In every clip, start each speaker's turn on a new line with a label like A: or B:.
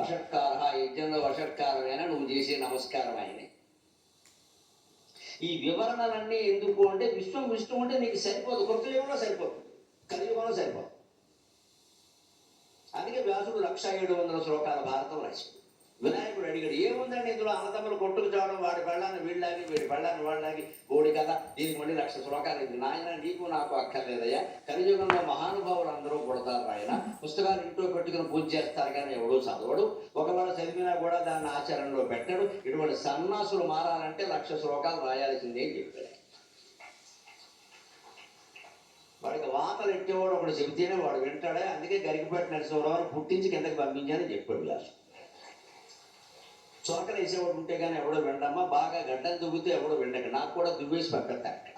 A: వషట్కార, యజ్ఞంలో వషట్కారమైన నువ్వు చేసే నమస్కారం ఆయనే. ఈ వివరణలన్నీ ఎందుకు అంటే విశ్వం విష్ణు అంటే నీకు సరిపోదు, కృతయుగంలో సరిపోతుంది, కలియుగంలో సరిపోదు. అందుకే వ్యాసుడు 1700 శ్లోకాల భారతం రాశాడు. వినాయకుడు అడిగాడు, ఏముందండి ఇందులో అన్నదమ్ములు కొట్టుకు చావడం, వాడి పెళ్ళాన్ని వీళ్ళలాగి వీడి పెళ్ళాన్ని వాళ్ళలాగి ఓడి కదా, దీనికి మళ్ళీ 1,00,000 శ్లోకాలు ఇది. నాయన నీకు నాకు అక్కర్లేదయ్యా, కలియుగంలో మహానుభావులు అందరూ పుడతారు. ఆయన పుస్తకాలు ఇంట్లో పెట్టుకుని పూజ చేస్తారు కానీ ఎవడూ చదవడు, ఒకవేళ చదివినా కూడా దాన్ని ఆచరణలో పెట్టడు. ఇటువంటి సన్నాసులు మారాలంటే 1,00,000 శ్లోకాలు రాయాల్సిందే అని చెప్పాడు. వాడికి వాతలు ఎట్టేవాడు ఒకడు చెబితేనే వాడు వింటాడే. అందుకే గరికిపేట నరసింహరావు పుట్టించి కిందకి పంపించాలని చెప్పాడు వ్యాసు. చొరకలు వేసేవాడు ఉంటే కానీ ఎవడో విండమ్మా, బాగా గడ్డలు దువ్వితే ఎవడో విండక. నాకు కూడా దువ్వేసి పక్కట అక్కడ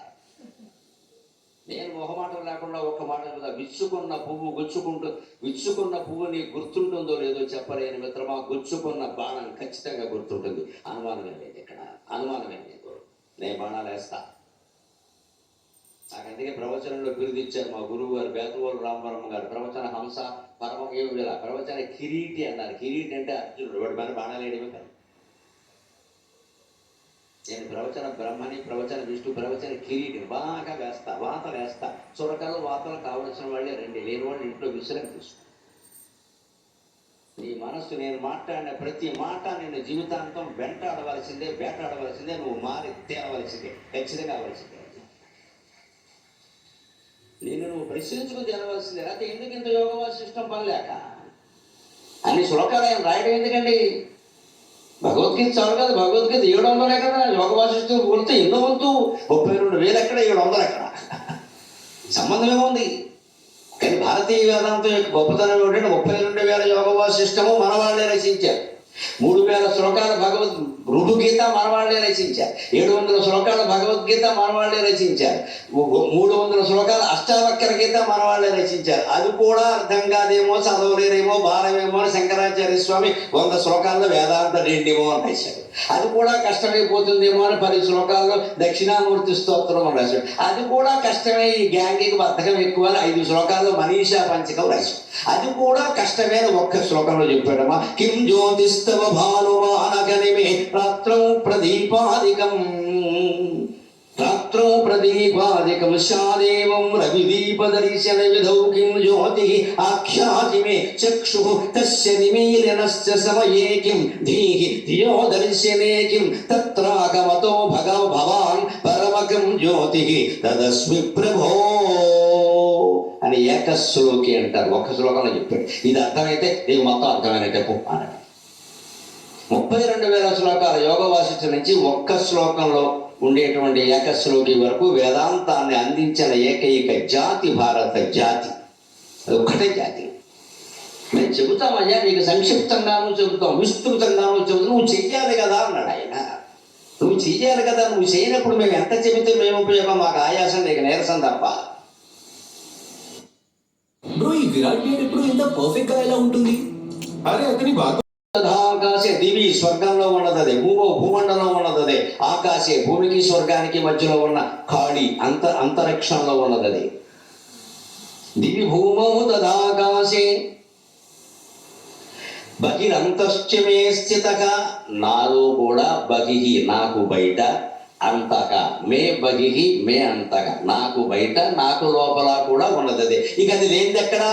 A: నేను మొహమాటం లేకుండా ఒక్క మాట కదా, విచ్చుకున్న పువ్వు గుచ్చుకుంటూ, విచ్చుకున్న పువ్వు నీకు గుర్తుంటుందో లేదో చెప్పలేని మిత్రమా, గుచ్చుకున్న బాణం ఖచ్చితంగా గుర్తుంటుంది. అనుమానమే లేదు, ఇక్కడ అనుమానమే లేదు. నేను బాణాలు వేస్తా. నాకు అందుకే ప్రవచనంలో బిరుదిచ్చారు మా గురువు గారు బేతవోలు రామవరమ్మ గారు. ప్రవచన హంస పరమ ఏమిలా, ప్రవచన కిరీటి అన్నారు. కిరీటి అంటే అర్జునుడు, వాడి మన బాణాలు వేయడమే కాదు. నేను ప్రవచన బ్రహ్మని, ప్రవచన విష్ణు, ప్రవచన కిరీటిని బాగా వేస్తా, వాతలు వేస్తా. చురకలు వాతలు కావలసిన వాళ్ళే రండి, లేని వాళ్ళు ఇంట్లో విశ్రాంతి తీసుకో. నీ మనస్సు నేను మాట్లాడిన ప్రతి మాట నేను జీవితాంతం వెంటాడవలసిందే, వేటాడవలసిందే, నువ్వు మారి తేరవలసిందే, ఖచ్చితంగా అవలసిందే. నేను నువ్వు ప్రశ్నించుకు తెలవలసిందే. అయితే ఎందుకు ఇంత యోగ వాసిష్టం పనిలేక అన్ని శ్లోకాలు ఆయన రాయడం ఎందుకండి? భగవద్గీత చాలు కదా, భగవద్గీత 700 కదా, యోగ వాసిష్టం కొడితే ఎన్నో వంతు 32,000 ఎక్కడ, 700 ఎక్కడ, సంబంధం ఏముంది? కానీ భారతీయ వేదాంతం యొక్క గొప్పతనం ఏమిటంటే 32,000 యోగ వాసిష్టము మన వాళ్ళే రచించారు. 3,000 శ్లోకాల భగవద్ ఋతుగీత మనవాళ్లే రచించారు. 700 శ్లోకాల భగవద్గీత మనవాళ్లే రచించారు. 300 శ్లోకాల అష్టావక్ర గీత మనవాళ్లే రచించారు. అది కూడా అర్థం కాదేమో, చదవలేరేమో, భారమేమో అని శంకరాచార్య స్వామి 100 శ్లోకాల్లో వేదాంత రెండేమో అని రాశాడు. అది కూడా కష్టమైపోతుందేమో అని 10 శ్లోకాల్లో దక్షిణామూర్తి స్తోత్రం అని రాశాడు. అది కూడా కష్టమే, ఈ గ్యాంగికి బద్ధకం ఎక్కువ అని 5 శ్లోకాల్లో మనీషా పంచకం రాశాడు. అది కూడా కష్టమే అని 1 శ్లోకంలో చెప్పాడమ్మా. కిం జ్యోతిస్తవ భానుమానగనిమే రాత్రౌ ప్రదీపాదికం, రాత్రౌ ప్రదీపాదికం శాదేవం రవిదీపదర్శన విధౌ కిం జ్యోతి ఆఖ్యాతి మే చక్షుః తస్య నిమీలనస్య సమయే కిం ధీః ధియో దర్శనే కిం తత్రాగమతో భవాన్ పరమకం జ్యోతిః తదస్మి ప్రభో అని ఏకశ్లోకి అంటారు. 1 శ్లోకంలో చెప్పాడు. ఇది అర్థమైతే నీకు మొత్తం అర్థమైనట్టే అన్నాడు. 32,000 శ్లోకాల యోగ వాసిష్ఠ నుంచి 1 శ్లోకంలో ఉండేటువంటి ఏకశ్లోకి వరకు వేదాంతాన్ని అందించిన ఏకైక జాతి భారత జాతి. అది ఒక్కటే జాతి. మేము చెబుతామయ్యా, నీకు సంక్షిప్తంగానూ చెబుతాం, విస్తృతంగానూ చెబుతాం, నువ్వు చెయ్యాలి కదా అన్నాడు ఆయన. నువ్వు చెయ్యాలి కదా, నువ్వు చేయనప్పుడు మేము ఎంత చెబితే మేము ఉపయోగం, మాకు ఆయాసం, నీకు నీరసం తప్ప.
B: బ్రో, ఈ విరాట్ గేట్ ఇప్పుడు ఇంత పర్ఫెక్ట్ గా ఎలా ఉంటుంది?
C: అరే అతని బాగా
A: ఆకాశే దివి స్వర్గంలో ఉన్నదే, భూమండలం ఉన్నదే, ఆకాశే భూమికి స్వర్గానికి మధ్యలో ఉన్న ఖాళీ అంతరిక్షంలో ఉన్నది. దివి భూమౌ తదాకాశే బహిరంతశ్చ మే స్థితః, నాలో కూడా బహిః నాకు బయట, అంతగా మే బహిః మే అంతగా నాకు బయట, నాకు లోపల కూడా ఉన్నదే. ఇక అది లేనిది ఎక్కడ?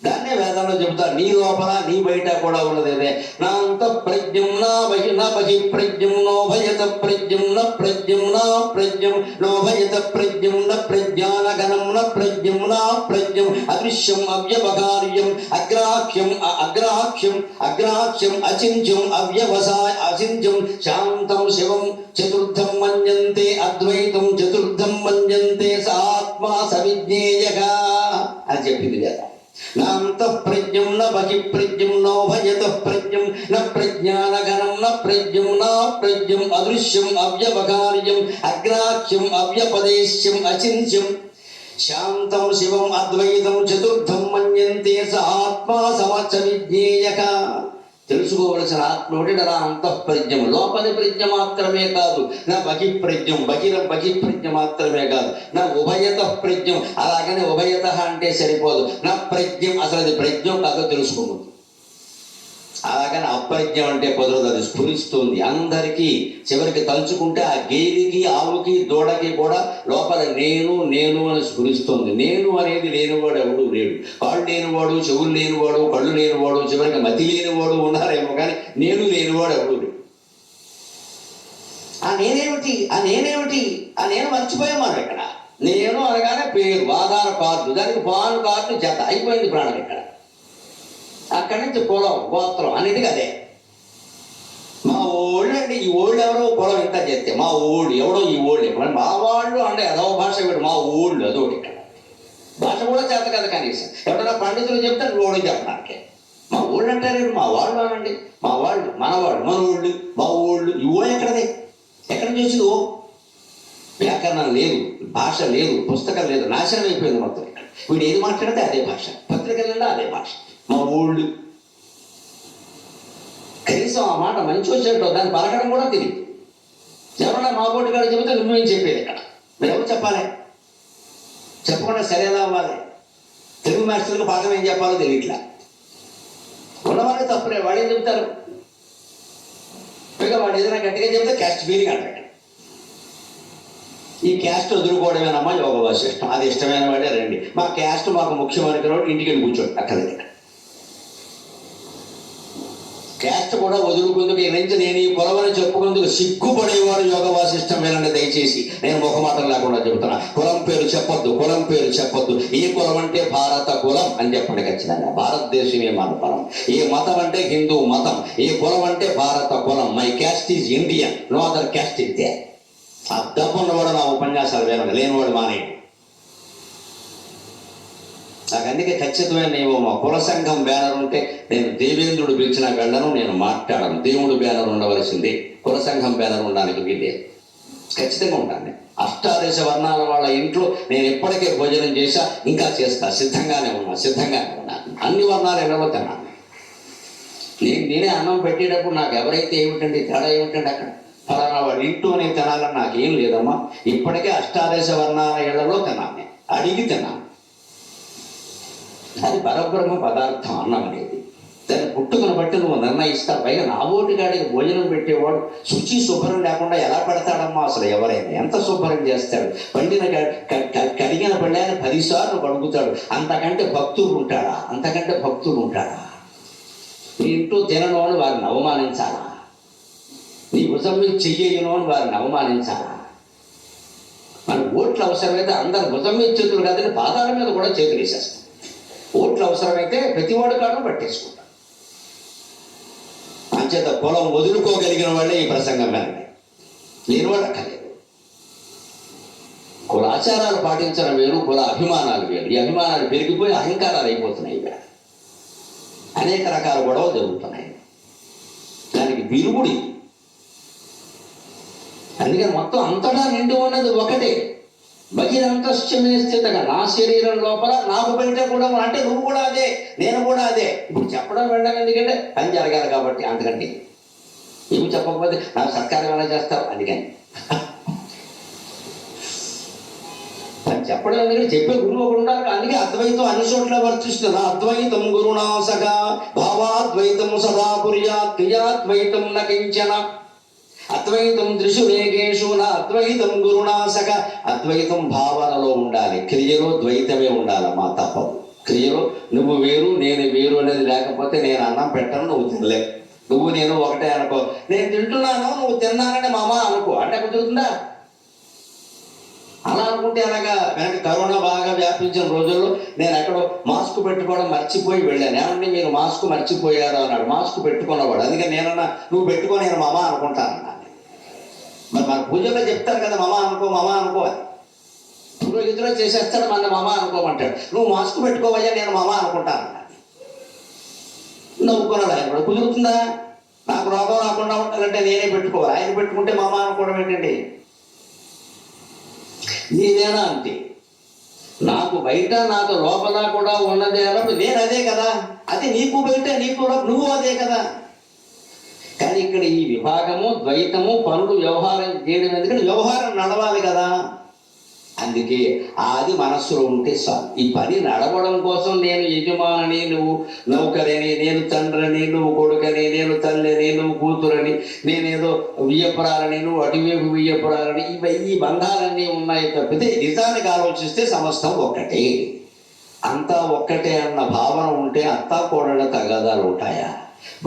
A: దాన్నే వేదంలో చెబుతారు, నీ లోపల నీ బయట కూడా ఉన్నదే. నా అంత ప్రజ్ఞం నా బహి ప్రజ్ఞం నోభయత ప్రజ్ఞం న ప్రజ్ఞం నా ప్రజ్ఞం నోభయత ప్రజ్ఞం న ప్రజ్ఞానగణం న ప్రజ్ఞం నా ప్రజ్ఞం అదృశ్యం అవ్యవహార్యం అగ్రాహ్యం అగ్రాహ్యం అచింత్యం అవ్యవసాయ అచింత్యం శాంతం శివం చతుర్థం మన్యంతే అద్వైతం చతుర్థం మన్యంతే స ఆత్మా సవిజ్ఞేయః అని చెప్పింది కదా. నాంత ప్రజ్ఞం న బహి ప్రజ్ఞం నోభయత ప్రజ్ఞం న ప్రజ్ఞానగణం న ప్రజ్ఞం నా ప్రజ్ఞం అదృశ్యం అవ్యవహార్యం అగ్రాహ్యం అవ్యపదేశ్యం అచింత్యం శాంతం శివం అద్వైతం చతుర్థం మన్యంతే స ఆత్మా సమచ విజ్ఞేయః. తెలుసుకోవలసిన ఆత్మ ఒకటి నా అంతఃప్రజ్ఞం, లోపలి ప్రజ్ఞ మాత్రమే కాదు, నా బహిప్రజ్ఞం బహిప్రజ్ఞ మాత్రమే కాదు, నా ఉభయత ప్రజ్ఞం. అలాగనే ఉభయత అంటే సరిపోదు, నా ప్రజ్ఞం అసలు అది ప్రజ్ఞం కాదో తెలుసుకోము. అలాగా కానీ అప్రజ్ఞం అంటే కుదరదు, అది స్ఫురిస్తుంది అందరికీ. చివరికి తలుచుకుంటే ఆ గేదెకి ఆవుకి దూడకి కూడా లోపల నేను నేను అని స్ఫురిస్తుంది. నేను అనేది లేనివాడు ఎవడు లేడు. కాళ్ళు లేనివాడు, చెవులు లేనివాడు, కళ్ళు లేనివాడు, చివరికి మతి లేనివాడు ఉన్నారేమో కానీ నేను లేనివాడు ఎవడు లేడు. ఆ నేనేమిటి, ఆ నేనేమిటి, ఆ నేను మర్చిపోయాం మనం ఇక్కడ. నేను అనగానే పేరు, ఆధార్ కార్డు, దానికి పాన్ కార్డు జత అయిపోయింది ప్రాణం ఇక్కడ. అక్కడి నుంచి కులం, గోత్రం అన్నిటికీ అదే. మా ఓళ్ళు అండి, ఈ ఓళ్ళు ఎవరో కులం ఇంత చేస్తే మా ఓళ్ళు ఎవడో ఈ ఓళ్ళు మరి మా వాళ్ళు అంటే అదో భాష వీడు, మా ఓళ్ళు అదొకటి ఇక్కడ. భాష కూడా చేత కదా కనీసం. ఎవరైనా పండితులు చెప్తే ఓళ్ళు చెప్పడానికి మా ఓళ్ళు అంటారు, మా వాళ్ళు అనండి, మా వాళ్ళు, మనవాళ్ళు, మన ఓళ్ళు, మా ఓళ్ళు. ఈ ఓ ఎక్కడదే, ఎక్కడ నుంచి ఓ వ్యాకరణం లేదు, భాష లేదు, పుస్తకం లేదు, నాశనం అయిపోయింది మొత్తం ఇక్కడ. వీడు ఏది మాట్లాడితే అదే భాష, పత్రికలలో అదే భాష, మా ఊళ్ళు. కనీసం ఆ మాట మంచి వచ్చేటో దాన్ని పలకడం కూడా తెలియదు. ఎవరన్నా మా బోటి గారు చెబితే నువ్వేం చెప్పేది ఇక్కడ, మీరు ఎవరు చెప్పాలి, చెప్పకుండా సరేలా అవ్వాలి. తెలుగు మాస్టర్లకు పాఠం ఏం చెప్పాలో తెలియట్లా. ఉన్నవాళ్ళే తప్పులే, వాడు ఏం చెప్తారు. పైగా వాడు ఏదైనా గట్టిగా చెప్తే క్యాస్ట్ ఫీలింగ్ అంటాడు. ఈ క్యాస్ట్ వదులుకోవడమేనమ్మా యోగ వాసిష్టం, అది ఇష్టమైన వాడే రండి, మా క్యాస్ట్ మాకు ముఖ్యమైన వాడు ఇంటికి వెళ్ళి కూర్చోండి అక్కడ. క్యాస్ట్ కూడా వదులుకుందుకు ఈ నుంచి నేను ఈ కులమని చెప్పుకుందుకు సిగ్గుపడేవాడు యోగ వాసిష్టం వినండి దయచేసి. నేను ముఖమాటం లేకుండా చెబుతున్నా. కులం పేరు చెప్పొద్దు, కులం పేరు చెప్పొద్దు. ఏ కులం అంటే భారత కులం అని చెప్పండి ఖచ్చితంగా. భారతదేశమే మన కులం. ఏ మతం అంటే హిందూ మతం. ఏ కులం అంటే భారత కులం. My caste is Indian, no other caste is there. ఆ డబ్బున్నవాడు నా ఉపన్యాసాలు వినండి, లేనివాడు మానేయండి. నాకు అందుకే ఖచ్చితమైన నియమం, మా కుల సంఘం బ్యానర్ ఉంటే నేను దేవేంద్రుడు పిలిచినా వెళ్ళను, నేను మాట్లాడను. దేవుడు బ్యానర్ ఉండవలసింది, కుల సంఘం బ్యానర్ ఉండడానికి వీలే. ఖచ్చితంగా ఉంటాను. అష్టాదశ వర్ణాల వాళ్ళ ఇంట్లో నేను ఎప్పటికే భోజనం చేశా, ఇంకా చేస్తా, సిద్ధంగానే ఉన్నా. అన్ని వర్ణాలు ఎన్నో తిన్నాను. నేనే అన్నం పెట్టేటప్పుడు నాకు ఎవరైతే ఏమిటండి తేడా ఏమిటండి అక్కడ ఫలానా వాడు ఇంట్లోనే తినాలని నాకేం లేదమ్మా. ఇప్పటికే అష్టాదశ వర్ణాల ఇళ్లలో తిన్నాను, అడిగి తిన్నాను. అది పరబ్రహ్మ పదార్థం అన్నం అనేది. దాన్ని పుట్టుకుని బట్టి నువ్వు నిర్ణయిస్తావు. పైగా నా ఓటిగాడికి భోజనం పెట్టేవాడు శుచి శుభ్రం లేకుండా ఎలా పెడతాడమ్మా అసలు ఎవరైనా? ఎంత శుభ్రం చేస్తాడు? పండిన కడిగిన పళ్ళని 10 సార్లు కడుగుతాడు. అంతకంటే భక్తులు ఉంటాడా? నీ ఇంట్లో తినను అని వారిని అవమానించాలా? నీ భుజం మీద చెయ్యను అని వారిని అవమానించాలా? మన ఓట్లు అవసరమైతే అందరు భుజం మీద చేతులు కాదని పాదాల మీద కూడా చేతులు వేసేస్తాం. ఓట్లు అవసరమైతే ప్రతివాడు కాడు పట్టేసుకుంటాం. అంచేత కులం వదులుకోగలిగిన వాళ్ళే ఈ ప్రసంగం వినండి, లేనివాడు అక్కర్లేదు. కుల ఆచారాలు పాటించడం వేరు, కుల అభిమానాలు వేరు. ఈ అభిమానాలు పెరిగిపోయి అహంకారాలు అయిపోతున్నాయి. ఇక్కడ అనేక రకాల గొడవలు జరుగుతున్నాయి. దానికి విరుగుడి. అందుకని మొత్తం అంతటా నిండి ఉన్నది ఒకటే. బహిరంతశ్చమే స్థితగా, నా శరీరం లోపల నాకు బయట కూడా అంటే నువ్వు కూడా అదే, నేను కూడా అదే. ఇప్పుడు చెప్పడం వెళ్ళడం ఎందుకంటే పని జరగాలి కాబట్టి. అందుకంటే ఏమి చెప్పకపోతే నాకు సత్కారం ఎలా చేస్తావు? అందుకని పని చెప్పడం ఎందుకంటే చెప్పే గురువు ఒకడు ఉండాలి. అందుకే అద్వైతం అన్ని చోట్ల వర్తిస్తున్నా. అద్వైతం గురునాసగా భావాద్వైతం సదా కుర్యాత్ క్రియాద్వైతం న కించన. అద్వైతం త్రిషు వేగేషు నా అద్వైతం గురునాసక. అద్వైతం భావనలో ఉండాలి, క్రియలో ద్వైతమే ఉండాలమ్మా. తప్పదు. క్రియలో నువ్వు వేరు నేను వేరు అనేది లేకపోతే నేను అన్నం పెట్టను, నువ్వు తినలే. నువ్వు నేను ఒకటే అనుకో. నేను తింటున్నాను, నువ్వు తిన్నానని మా అమ్మ అనుకో, అంటే కుదురుతుందా? అలా అనుకుంటే అలాగా. వెనక కరోనా బాగా వ్యాపించిన రోజుల్లో నేను ఎక్కడో మాస్క్ పెట్టుకోవడం మర్చిపోయి వెళ్ళాను. ఏమంటే మీరు మాస్క్ మర్చిపోయారు అన్నాడు. మాస్క్ పెట్టుకున్నవాడు. అందుకని నేనన్నా నువ్వు పెట్టుకో, నేను మామ అనుకుంటానన్నా. మరి మన పూజల్లో చెప్తారు కదా మామ అనుకో అని. పురోహితులో చేసేస్తాడు, మన మామ అనుకోమంటాడు. నువ్వు మాస్క్ పెట్టుకోవయ్యా, నేను మామ అనుకుంటానన్నా. నవ్వుకున్నాడు ఆయన కూడా. కుదురుతుందా? నాకు రోగం రాకుండా ఉండాలంటే నేనే పెట్టుకోవాలి, ఆయన పెట్టుకుంటే మామ అనుకోవడం ఏంటండి? నీదేనా అంతే. నాకు బయట నాకు లోపల కూడా ఉన్నదే అన్నప్పుడు నేను అదే కదా. అది నీకు బయట నీకు నువ్వు అదే కదా. కానీ ఇక్కడ ఈ విభాగము ద్వైతము పనులు వ్యవహారం చేయడం ఎందుకంటే వ్యవహారం నడవాలి కదా. అందుకే ఆది మనస్సులో ఉంటే చాలు. ఈ పని నడవడం కోసం నేను యజమాని, నువ్వు నౌకరని, నేను తండ్రిని, నువ్వు కొడుకని, నేను తల్లిని, నువ్వు కూతురని, నేనేదో వియ్యపురాలని, నువ్వు అటువైపు వియ్యపురాలని, ఈ బంధాలన్నీ ఉన్నాయి తప్పితే నిజానికి ఆలోచిస్తే సమస్తం ఒక్కటే. అంతా ఒక్కటే అన్న భావన ఉంటే అత్తాకోడళ్ళ తగాదాలు ఉంటాయా?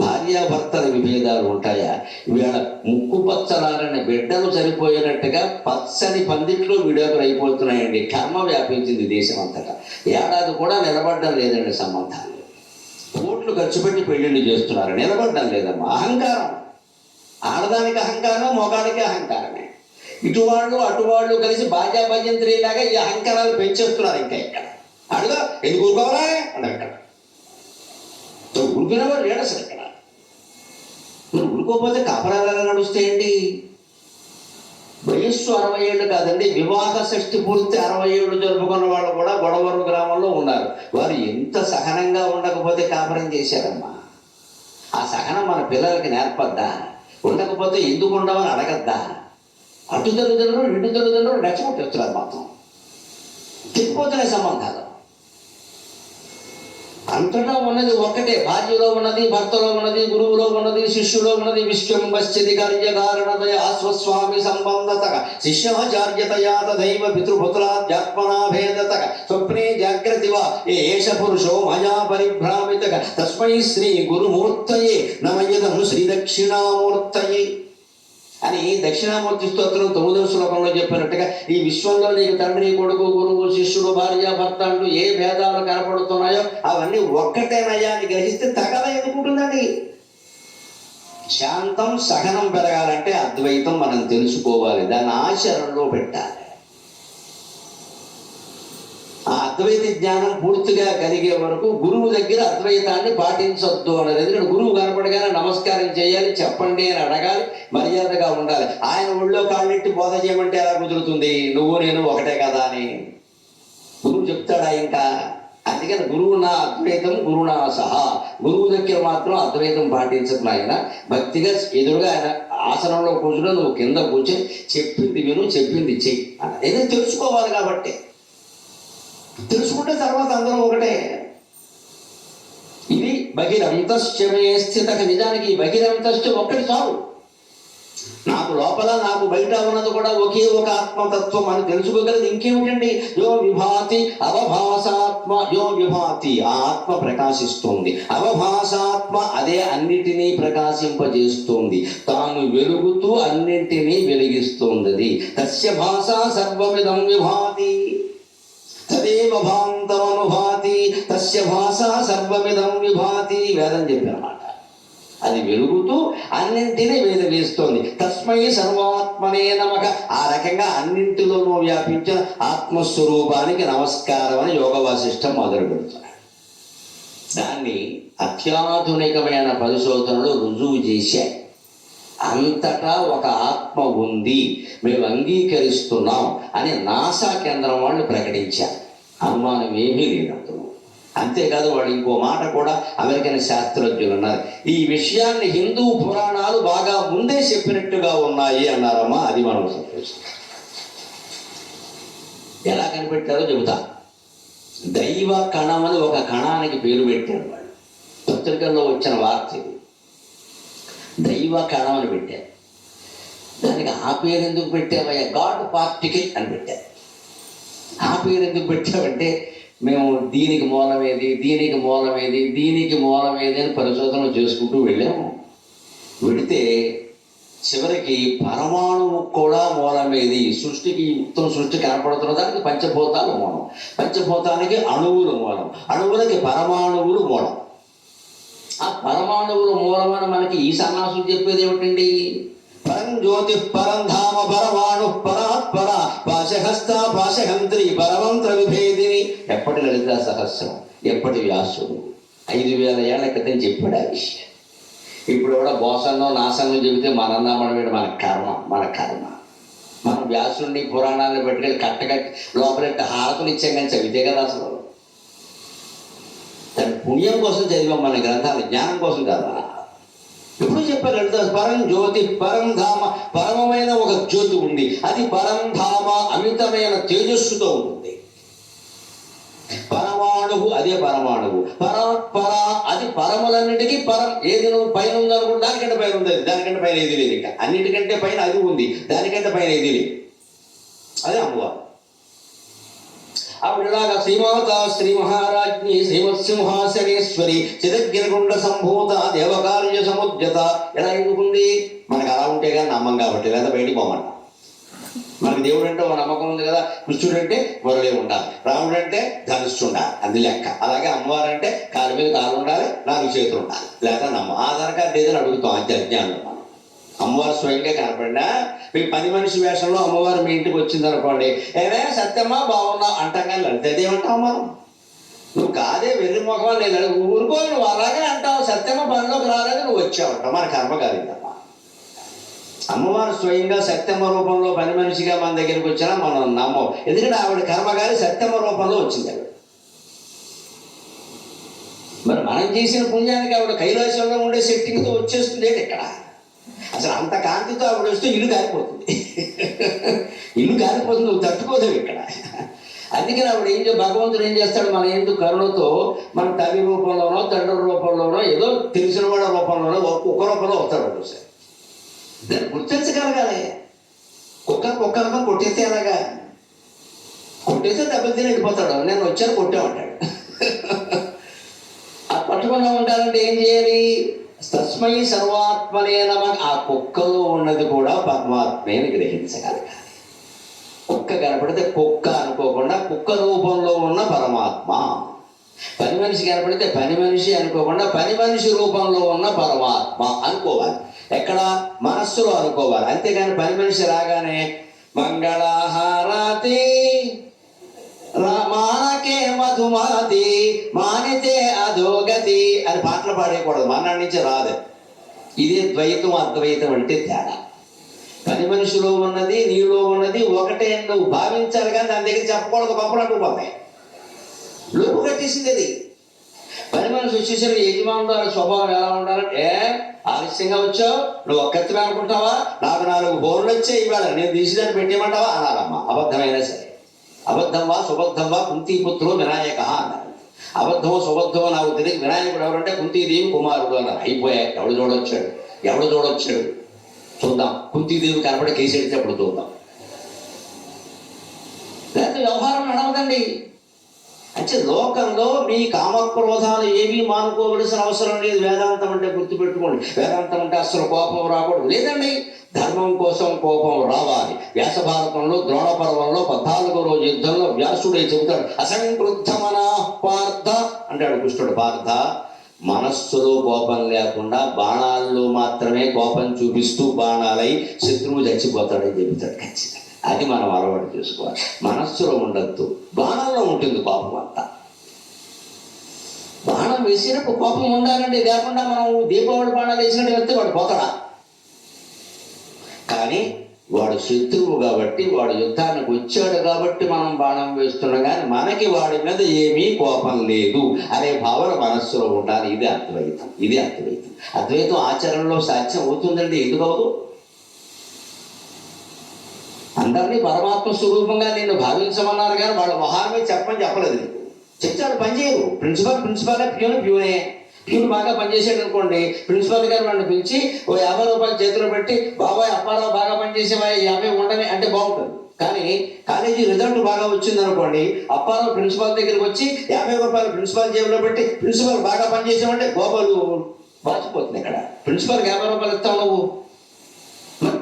A: భార్యాభర్తల విభేదాలు ఉంటాయా? వీళ్ళ ముక్కు పచ్చలారని బిడ్డలు సరిపోయినట్టుగా పచ్చని పందిట్లో విడాకులు అయిపోతున్నాయండి. కర్మ వ్యాపించింది దేశం అంతటా. ఏడాది కూడా నిలబడడం లేదండి సంబంధాలు. కోట్లు ఖర్చు పెట్టి పెళ్లిళ్ళు చేస్తున్నారు, నిలబడడం లేదమ్మా. అహంకారం. ఆడదానికి అహంకారం, మగాడికి అహంకారమే. ఇటువాళ్ళు అటువాళ్ళు కలిసి బాజా భజంత్రిలాగా ఈ అహంకారాలు పెంచేస్తున్నారు. ఇంకా ఇక్కడ అడుగా ఎందుకు ఊరుకోవాలా అని అంటాడు. ఊరుకునేవాడు లేడు అసలు ఇక్కడ. మీరు ఊరుకోకపోతే కాపరాలు నడుస్తాయండి. వయస్సు 60 ఏళ్ళు కాదండి, వివాహ షష్ఠి పూర్తి 60 ఏళ్ళు జరుపుకున్న వాళ్ళు కూడా గొడవరు గ్రామంలో ఉన్నారు. వారు ఎంత సహనంగా ఉండకపోతే కాపురం చేశారమ్మా. ఆ సహనం మన పిల్లలకి నేర్పద్దా? ఉండకపోతే ఎందుకు ఉండవని అడగద్దా? అటు తల్లిదండ్రులు ఇటు తల్లిదండ్రులు రెచ్చగొట్టేస్తున్నారు. మొత్తం తిప్పిపోతున్నాయి సంబంధాలు. అంతటా ఉన్నది ఒక్కటే. భార్యలో ఉన్నది, భర్తలో ఉన్నది, గురువులో ఉన్నది, శిష్యులో ఉన్నది. విశ్వం పశ్చిది కార్యకారణతయ ఆస్వస్వామి సంబంధత శిష్యాచార్యతయా తదైవ పితృపుత్రాధ్యాత్మనా భేదత స్వప్నే జాగ్రత్తివా ఏష పురుషో మయా పరిభ్రామిత తస్మై శ్రీ గురుమూర్తయే నమయదం శ్రీ దక్షిణామూర్తయే అని దక్షిణామూర్తి స్తోత్రం 9వ శ్లోకంలో చెప్పినట్టుగా ఈ విశ్వంలో నీకు తండ్రి, కొడుకు, గురువు, శిష్యుడు, భార్య, భర్త అంటూ ఏ భేదాలు కనపడుతున్నాయో అవన్నీ ఒక్కటేనయ్యా అని గ్రహిస్తే తగద ఎందుకుంటుందండి. శాంతం, సహనం పెరగాలంటే అద్వైతం మనం తెలుసుకోవాలి, దాన్ని ఆచరణలో పెట్టాలి. ఆ అద్వైత జ్ఞానం పూర్తిగా కలిగే వరకు గురువు దగ్గర అద్వైతాన్ని పాటించొద్దు అన్నది. ఎందుకంటే గురువు కనపడగానే నమస్కారం చేయాలి, చెప్పండి అని అడగాలి, మర్యాదగా ఉండాలి. ఆయన ఒళ్ళో కాళ్ళెట్టి బోధ చేయమంటే ఎలా కుదురుతుంది? నువ్వు నేను ఒకటే కదా అని గురువు చెప్తాడా ఇంకా? అందుకని గురువు నా అద్వైతం గురువు నా సహా. గురువు దగ్గర మాత్రం అద్వైతం పాటించడం. ఆయన భక్తిగా ఎదురుగా ఆయన ఆసనంలో కూర్చుని నువ్వు కింద కూర్చొని చెప్పింది విను, చెప్పింది చెయ్యి ఏదో తెలుసుకోవాలి. కాబట్టి తెలుసుకుంటే తర్వాత అందరూ ఒకటే. ఇది బహిరంతశ్చమే స్థిత. నిజానికి ఈ బహిరంతశ్చ ఒక్కటి చాలు. నాకు లోపల నాకు బయట ఉన్నది కూడా ఒకే ఒక ఆత్మతత్వం అని తెలుసుకోగలదు. ఇంకేమిటండి? యో విభాతి అవభాసాత్మ. యో విభాతి, ఆ ఆత్మ ప్రకాశిస్తుంది. అవభాసాత్మ, అదే అన్నిటినీ ప్రకాశింపజేస్తుంది. తాను వెలుగుతూ అన్నింటినీ వెలిగిస్తుంది. తస్య భాష సర్వమిదం విభాతి తదేవ భాంతమనుభాతి తస్య భాష సర్వమిదం విభాతి. వేదం చెప్పారన్నమాట. అది వెలుగుతూ అన్నింటినీ వెలిగిస్తోంది. తస్మై సర్వాత్మనే నమః. ఆ రకంగా అన్నింటిలోనూ వ్యాపించిన ఆత్మస్వరూపానికి నమస్కారం అని యోగ వాసిష్టం మొదలు పెడుతున్నాడు. దాన్ని అత్యాధునికమైన పరిశోధనలు రుజువు చేశాయి. అంతటా ఒక ఆత్మ ఉంది, మేము అంగీకరిస్తున్నాం అని నాసా కేంద్రం వాళ్ళు ప్రకటించారు. అనుమానం ఏమీ లేదు. అంతేకాదు, వాళ్ళు ఇంకో మాట కూడా అమెరికన్ శాస్త్రజ్ఞులు అన్నారు, ఈ విషయాన్ని హిందూ పురాణాలు బాగా ముందే చెప్పినట్టుగా ఉన్నాయి అన్నారమ్మా. అది మనం సంతోషం. ఎలా కనిపెట్టారో చెబుతా. దైవ కణం అని ఒక కణానికి పేరు పెట్టారు వాళ్ళు. పత్రికల్లో వచ్చిన వార్త ఇది. దైవ కణం అని పెట్టారు. దానికి ఆ పేరు ఎందుకు పెట్టావయ్యా? గాడ్ పార్టికల్ అని పెట్టారు. ఆ పేరు ఎందుకు పెట్టామంటే మేము దీనికి మూలమేది, దీనికి మూలమేది, దీనికి మూలమేది అని పరిశోధనలు చేసుకుంటూ వెళ్ళాము. వెళితే చివరికి పరమాణువు కూడా మూలమేది. సృష్టికి మొత్తం సృష్టి కనపడుతున్న దానికి పంచభూతాలు మూలం, పంచభూతానికి అణువులు మూలం, అణువులకి పరమాణువులు మూలం. ఆ పరమాణువులు మూలమని మనకి ఈ సన్నాసులు చెప్పేది ఏమిటండి? పరం జ్యోతి పరం ధామ పరమాణు పరాత్పర పాశహస్త పాశహంత్రి పరమంత్ర విభేదిని. ఎప్పటి లలితా సహస్రం, ఎప్పటి వ్యాసుడు 5000 ఏళ్ల క్రితం చెప్పాడు ఆ విషయం. ఇప్పుడు కూడా బోసన్నో నాసన్నో చెబితే మనన్నామనవేడు మన కర్మ, మన కర్మ. మనం వ్యాసుడిని పురాణాలను పెట్టుకెళ్ళి కట్టకట్టి లోపలెట్టి హారతులు ఇచ్చాం కానీ చదివితే కదా అసలు. దాని పుణ్యం కోసం చదివాం మన గ్రంథాలు, జ్ఞానం కోసం కదా. ఎప్పుడు చెప్పారు లలిత పరం జ్యోతి పరం ధామ, పరమమైన ఒక జ్యోతి ఉంది, అది పరం ధామ అమితమైన తేజస్సుతో ఉంటుంది. పరమాణువు అదే పరమాణువు, పర అది పరములన్నిటికీ పరం. ఏది నువ్వు పైన ఉందనుకుంటే దానికంటే పైన ఉంది, దానికంటే పైన ఏది లేదు. ఇంకా అన్నిటికంటే పైన అది ఉంది, దానికంటే పైన ఏది లేదు. అదే అమ్మవారు. ఆవిడలాగా శ్రీమాత శ్రీ మహారాజ్ఞి శ్రీమత్సింహాసనేశ్వరి చిదగ్గిరగుండ సంభూత దేవకార్య సముద్యత ఎలా ఎందుకుంది? మనకు అలా ఉంటే కానీ నమ్మం కాబట్టి, లేదా బయటికి పోమంట. మనకి దేవుడు అంటే ఒక నమ్మకం ఉంది కదా. కృష్ణుడు అంటే మురళి ఉండాలి, రాముడు అంటే ధనుష్ఠు ఉండాలి, అది లెక్క. అలాగే అమ్మవారు అంటే కాలు మీద కాలు ఉండాలి, 4 చేతులు ఉండాలి, లేదా నమ్మ. ఆధార్ కార్డు ఏదైనా అడుగుతాం అంతే అజ్ఞానం. మనం అమ్మవారు స్వయంగా కనపడినా మీ పని మనిషి వేషంలో అమ్మవారు మీ ఇంటికి వచ్చింది అనుకోండి, ఏమే సత్యమ్మా బాగున్నావు అంటాం కానీ లలితదేమంటావు మనం? నువ్వు కాదే వెర్రి ముఖం లేదు ఊరుకో, నువ్వు అలాగే అంటావు. సత్యమ్మ పనిలోకి రాలేదు, నువ్వు వచ్చావు అంటావు. మన కర్మ కాలిందమ్మా. అమ్మవారు స్వయంగా సత్యమ్మ రూపంలో పని మనిషిగా మన దగ్గరికి వచ్చినా మనం నమ్మం. ఎందుకంటే ఆవిడ కర్మగారి సత్యమ్మ రూపంలో వచ్చింది ఆవిడ. మరి మనం చేసిన పుణ్యానికి ఆవిడ కైలాసంలో ఉండే సెట్టింగ్తో వచ్చేస్తుంది ఏంటి ఇక్కడ? అసలు అంత కాంతితో ఆవిడ వస్తే ఇల్లు కాలిపోతుంది. ఇల్లు కాలిపోతుంది, నువ్వు తట్టుకోలేవు ఇక్కడ. అందుకని ఆవిడ భగవంతుడు ఏం చేస్తాడు, మన ఎందుకు కరుణతో మన తల్లి రూపంలోనో తండ్రి రూపంలోనో ఏదో తెలిసిన వాళ్ళ రూపంలోనో ఒక్క రూపంలో వస్తాడు ఒకసారి. దాన్ని గుర్తించగలగాలి. కుక్కను కొట్టేస్తే ఎలాగా? కొట్టేస్తే దెబ్బలు తిని వెళ్ళిపోతాడు. నేను వచ్చాను కొట్టామంటాడు. ఆ పట్టుకుండా ఉండాలంటే ఏం చేయాలి? తస్మై సర్వాత్మనే నమః. ఆ కుక్కలో ఉన్నది కూడా పరమాత్మే అని గ్రహించగలగాలి. కుక్క కనపడితే కుక్క అనుకోకుండా కుక్క రూపంలో ఉన్న పరమాత్మ. పని మనిషి కనపడితే పని మనిషి అనుకోకుండా పని మనిషి రూపంలో ఉన్న పరమాత్మ అనుకోవాలి. ఎక్కడ? మనస్సులో అనుకోవాలి. అంతేగాని పని మనిషి రాగానే మంగళహారతి మానకే మధుమాతి మానితే అధోగతి అని పాటలు పాడేయకూడదు. మన నుంచి రాదు. ఇదే ద్వైతం అద్వైతం అంటే తేడా. పని మనిషిలో ఉన్నది నీలో ఉన్నది ఒకటే నువ్వు భావించాలి, కానీ దాని దగ్గర చెప్పకూడదు. గొప్పలు పోతాయి. లోపు కట్టేసింది అది. పని మనిషి వచ్చేసరికి యజమానుడు వాళ్ళ స్వభావం ఎలా ఉండాలంటే, ఆలస్యంగా వచ్చావు, నువ్వు ఒక్కరిమే అనుకుంటావా, నాకు 4 బోర్లు వచ్చాయి ఇవాళ, నేను తీసిదాన్ని పెట్టేయమంటావా అనాలమ్మా. అబద్ధమైనా సరే. అబద్ధం వా సుబద్ధం వా కుంతీపుత్రుడు వినాయక అన్నారు. అబద్ధమో సుబద్ధమో నాకు తెలియదు. వినాయకుడు ఎవరంటే కుంతీదేవి కుమారుడు అన్నారు. అయిపోయాయి. ఎవడు చూడొచ్చాడు చూద్దాం. కుంతీదేవి కనపడి కేసెడితే అప్పుడు చూద్దాం. లేకపోతే వ్యవహారం నడవదండి. అంటే లోకంలో మీ కామక్రోధాలు ఏమీ మానుకోవలసిన అవసరం లేదు. వేదాంతం అంటే గుర్తుపెట్టుకోండి. వేదాంతం అంటే అసలు కోపం రాకూడదు లేదండి. ధర్మం కోసం కోపం రావాలి. వ్యాస భారతంలో ద్రోణ పర్వంలో 14వ రోజు యుద్ధంలో వ్యాసుడే చెబుతాడు, అసంక్రుద్ధమన పార్థ అంటాడు కృష్ణుడు. పార్థ, మనస్సులో కోపం లేకుండా బాణాల్లో మాత్రమే కోపం చూపిస్తూ బాణాలై శత్రువు చచ్చిపోతాడని చెబుతాడు. ఖచ్చితంగా అది మనం అలవాటు చేసుకోవాలి. మనస్సులో ఉండద్దు, బాణంలో ఉంటుంది కోపం అంతా. బాణం వేసినప్పుడు కోపం ఉండాలండి. లేకుండా మనం దీపావళి బాణాలు వేసినట్టు వెళ్తే వాడు పోతాడా? కానీ వాడు శత్రువు కాబట్టి, వాడు యుద్ధానికి వచ్చాడు కాబట్టి మనం బాణం వేస్తున్నాం. కానీ మనకి వాడి మీద ఏమీ కోపం లేదు అనే భావన మనస్సులో ఉండాలి. ఇది అద్వైతం. అద్వైతం ఆచరణలో సాధ్యం అవుతుందండి. ఎందుకు అవదు? అందరినీ పరమాత్మ స్వరూపంగా నిన్ను భావించమన్నారు, కానీ వాళ్ళ మొహాన్ని చెప్పమని చెప్పలేదు. చెప్తాడు పనిచేయరు. ప్రిన్సిపాలే, ప్యూనే. ప్యూన్ బాగా పనిచేసాడు అనుకోండి, ప్రిన్సిపాల్ గారు వాడిని పిలిచి ఓ 50 రూపాయలు చేతిలో పెట్టి, బాబాయ్ అప్పారావు బాగా పనిచేసేవా 50 ఉండని అంటే బాగుంటుంది. కానీ కాలేజీ రిజల్ట్ బాగా వచ్చింది అనుకోండి, అప్పారావు ప్రిన్సిపాల్ దగ్గరికి వచ్చి 50 రూపాయలు ప్రిన్సిపాల్ జేబులో పెట్టి, ప్రిన్సిపాల్ బాగా పనిచేసామంటే గోపాలు బాచిపోతుంది. ఇక్కడ ప్రిన్సిపాల్కి 50 రూపాయలు ఇస్తావు నువ్వు.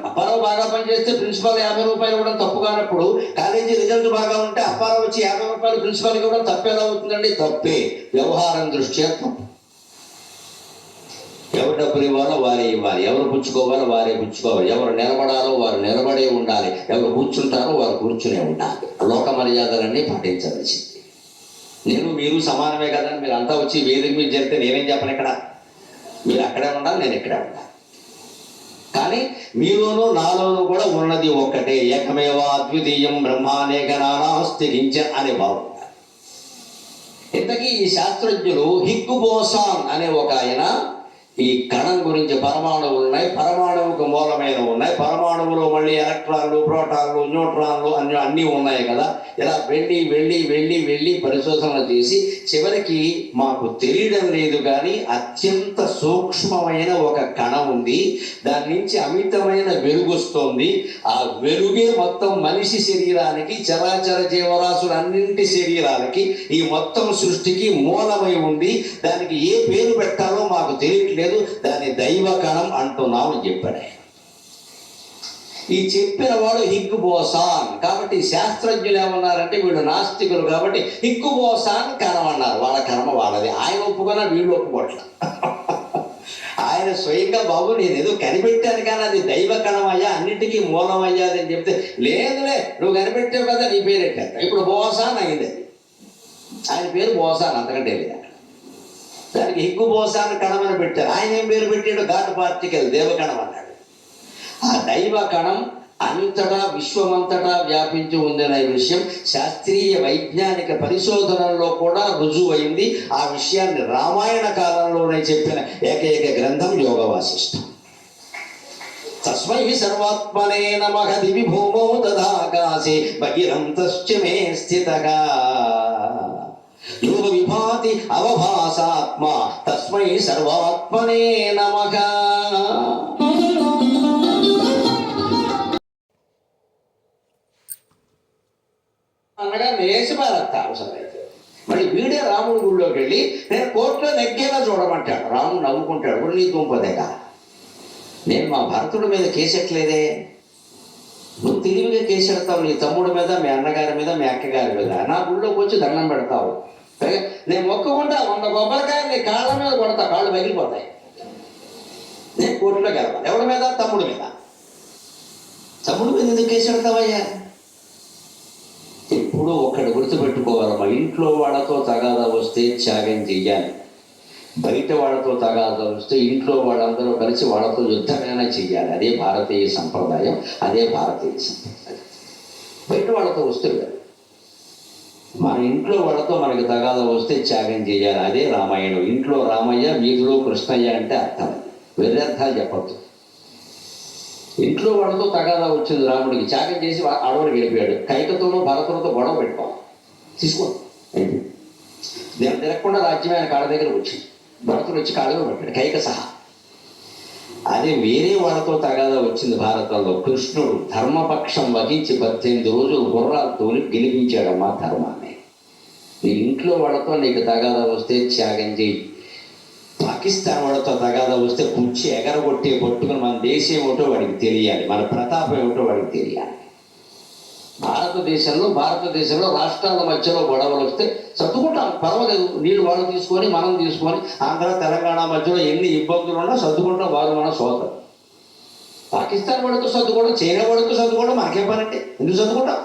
A: అప్పారావు బాగా పనిచేస్తే ప్రిన్సిపాల్ 50 రూపాయలు ఇవ్వడం తప్పు కానప్పుడు, కాలేజీ రిజల్ట్ బాగా ఉంటే అప్పారావు వచ్చి 50 రూపాయలు ప్రిన్సిపాల్కి ఇవ్వడం తప్పేలా అవుతుందండి? తప్పే. వ్యవహారం దృష్ట్యా తప్పు. ఎవరు డబ్బులు ఇవ్వాలో వారే ఇవ్వాలి, ఎవరు పుచ్చుకోవాలో వారే పుచ్చుకోవాలి, ఎవరు నిలబడాలో వారు నిలబడే ఉండాలి, ఎవరు కూర్చుంటారో వారు కూర్చునే ఉండాలి. లోక మర్యాదలన్నీ పాటించవలసింది. మీరు సమానమే కదా. మీరు అంతా వచ్చి వేదిక మీద జరిగితే నేనేం చెప్పను. ఇక్కడ మీరు అక్కడే ఉండాలి, నేను ఇక్కడే ఉండాలి. కానీ మీలోనూ నాలోనూ కూడా ఉన్నది ఒక్కటే. ఏకమేవా అద్వితీయం బ్రహ్మానేక నానాస్తి కించన్ అనే భావం. ఇంతకీ ఈ శాస్త్రజ్ఞులు హిగ్గు బోసాన్ అనే ఒక ఆయన ఈ కణం గురించి పరమాణువులు ఉన్నాయి, పరమాణువుకు మూలమైన ఉన్నాయి, పరమాణువులో మళ్ళీ ఎలక్ట్రాన్లు, ప్రోటాన్లు, న్యూట్రాన్లు అన్నీ ఉన్నాయి కదా. ఇలా వెళ్ళి పరిశోధనలు చేసి చివరికి మాకు తెలియడం లేదు కానీ అత్యంత సూక్ష్మమైన ఒక కణం ఉంది, దాని నుంచి అమితమైన వెలుగు వస్తుంది. ఆ వెలుగే మొత్తం మనిషి శరీరానికి, చరాచర జీవరాశులు అన్నింటి శరీరాలకి, ఈ మొత్తం సృష్టికి మూలమై ఉంది. దానికి ఏ పేరు పెట్టాలో మాకు తెలియట్లేదు, దాన్ని దైవ కణం అంటున్నాం అని చెప్పాడు. ఈ చెప్పిన వాడు హిగ్గు బోసాన్. కాబట్టి శాస్త్రజ్ఞులు ఏమన్నారంటే వీళ్ళు నాస్తికులు కాబట్టి హిగ్గు బోసాన్ కణం అన్నారు. వాళ్ళ కర్మ వాళ్ళది. ఆయన ఒప్పుకున్నా వీళ్ళు ఒప్పుకోట్ల. ఆయన స్వయంగా బాబు నేను ఏదో కనిపెట్టాను కానీ అది దైవ కణం అయ్యా, అన్నిటికీ మూలం అయ్యాది అని చెప్తే, లేదులే నువ్వు కనిపెట్టావు కదా నీ పేరు ఎట్టాక ఇప్పుడు బోసాన్ అయింది. అది ఆయన పేరు బోసాన్, అంతకంటే లేదు. దానికి హిగ్గు బోసాన్ కణం అని పెట్టారు. ఆయన ఏం పేరు పెట్టాడు? గాడ్ పార్టికల్, దేవకణం అన్నాడు. ఆ దైవ కణం అంతటా విశ్వమంతటా వ్యాపించి ఉందనే విషయం శాస్త్రీయ వైజ్ఞానిక పరిశోధనల్లో కూడా రుజువైంది. ఆ విషయాన్ని రామాయణ కాలంలోనే చెప్పిన ఏకైక గ్రంథం యోగ వాసిష్టం. తస్మై సర్వాత్మనే నమః దివి భూమో తదాకాశే బహిరంతశ్చ మే స్థితః యోగ విభాతి అవభాసాత్మ తస్మై సర్వాత్మనే నమః. అనగా వేసి పారత్త అవసరమైతే. మళ్ళీ వీడే రాముడి గుళ్ళోకి వెళ్ళి నేను కోర్టులో నెగ్గేలా చూడమంటాడు. రాముడు నవ్వుకుంటాడు, ఇప్పుడు నీ దుంపదేగా, నేను మా భరతుడి మీద కేసెట్లేదే, నువ్వు తెలివిగా కేసెడతావు నీ తమ్ముడి మీద, మీ అన్నగారి మీద, మీ అక్కగారి మీద, నా గుళ్ళోకి వచ్చి దండం పెడతావు. నేను మొక్కుకుంటా 100 కొబ్బరికాయలు నీ కాళ్ళ మీద కొడతా, కాళ్ళు పగిలిపోతాయి. నేను కోర్టులోకి వెళ్ళాలి. ఎవరి మీద? తమ్ముడి మీద. తమ్ముడి మీద ఎందుకు కేసెడతావయ్యా? ఎప్పుడు ఒక్కడు గుర్తుపెట్టుకోవాలి, మా ఇంట్లో వాళ్ళతో తగాదా వస్తే త్యాగం చెయ్యాలి. బయట వాళ్ళతో తగాదా వస్తే ఇంట్లో వాళ్ళందరూ కలిసి వాళ్ళతో యుద్ధమైనా చెయ్యాలి. అదే భారతీయ సంప్రదాయం, అదే భారతీయ సంప్రదాయం. బయట వాళ్ళతో వస్తే కాదు, మన ఇంట్లో వాళ్ళతో మనకి తగాదా వస్తే త్యాగం చేయాలి. అదే రామాయణం. ఇంట్లో రామయ్య, వీధిలో కృష్ణయ్య అంటే అర్థం. వేరే అర్థాలు చెప్పద్దు. ఇంట్లో వాళ్ళతో తగాదా వచ్చింది రాముడికి, త్యాగం చేసి అడవులు గెలిపాడు. కైకతోనూ భరతులతో గొడవ పెట్టుకోవాలి, తీసుకోండి. నేను తిరగకుండా రాజ్యం ఆయన కాళ్ళ దగ్గర వచ్చింది. భరతుడు వచ్చి కాళ్ళలో పెట్టాడు, కైక సహా. అదే వేరే వాళ్ళతో తగాదా వచ్చింది భారతంలో. కృష్ణుడు ధర్మపక్షం వహించి 18 రోజులు గుర్రాలు తోలి గెలిపించాడమ్మా ధర్మాన్ని. నీ ఇంట్లో వాళ్ళతో నీకు తగాదా వస్తే త్యాగం చేయి. పాకిస్తాన్ వాళ్ళతో తగాదా వస్తే కుర్చీ ఎగరగొట్టి పట్టుకుని మన దేశం ఏమిటో వాడికి తెలియాలి, మన ప్రతాపం ఏమిటో వాడికి తెలియాలి. భారతదేశంలో రాష్ట్రాల మధ్యలో గొడవలు వస్తే సర్దుకుంటాం, పర్వాలేదు. నీళ్ళు వాళ్ళు తీసుకొని మనం తీసుకొని, ఆంధ్ర తెలంగాణ మధ్యలో ఎన్ని ఇబ్బందులు ఉన్నా సర్దుకుంటాం, వారు మన సోదరు. పాకిస్తాన్ వాడితో సర్దుకోవడం, చైనా వాడితో సర్దుకోవడం మనకేం పనంటే, ఎందుకు సర్దుకుంటాం?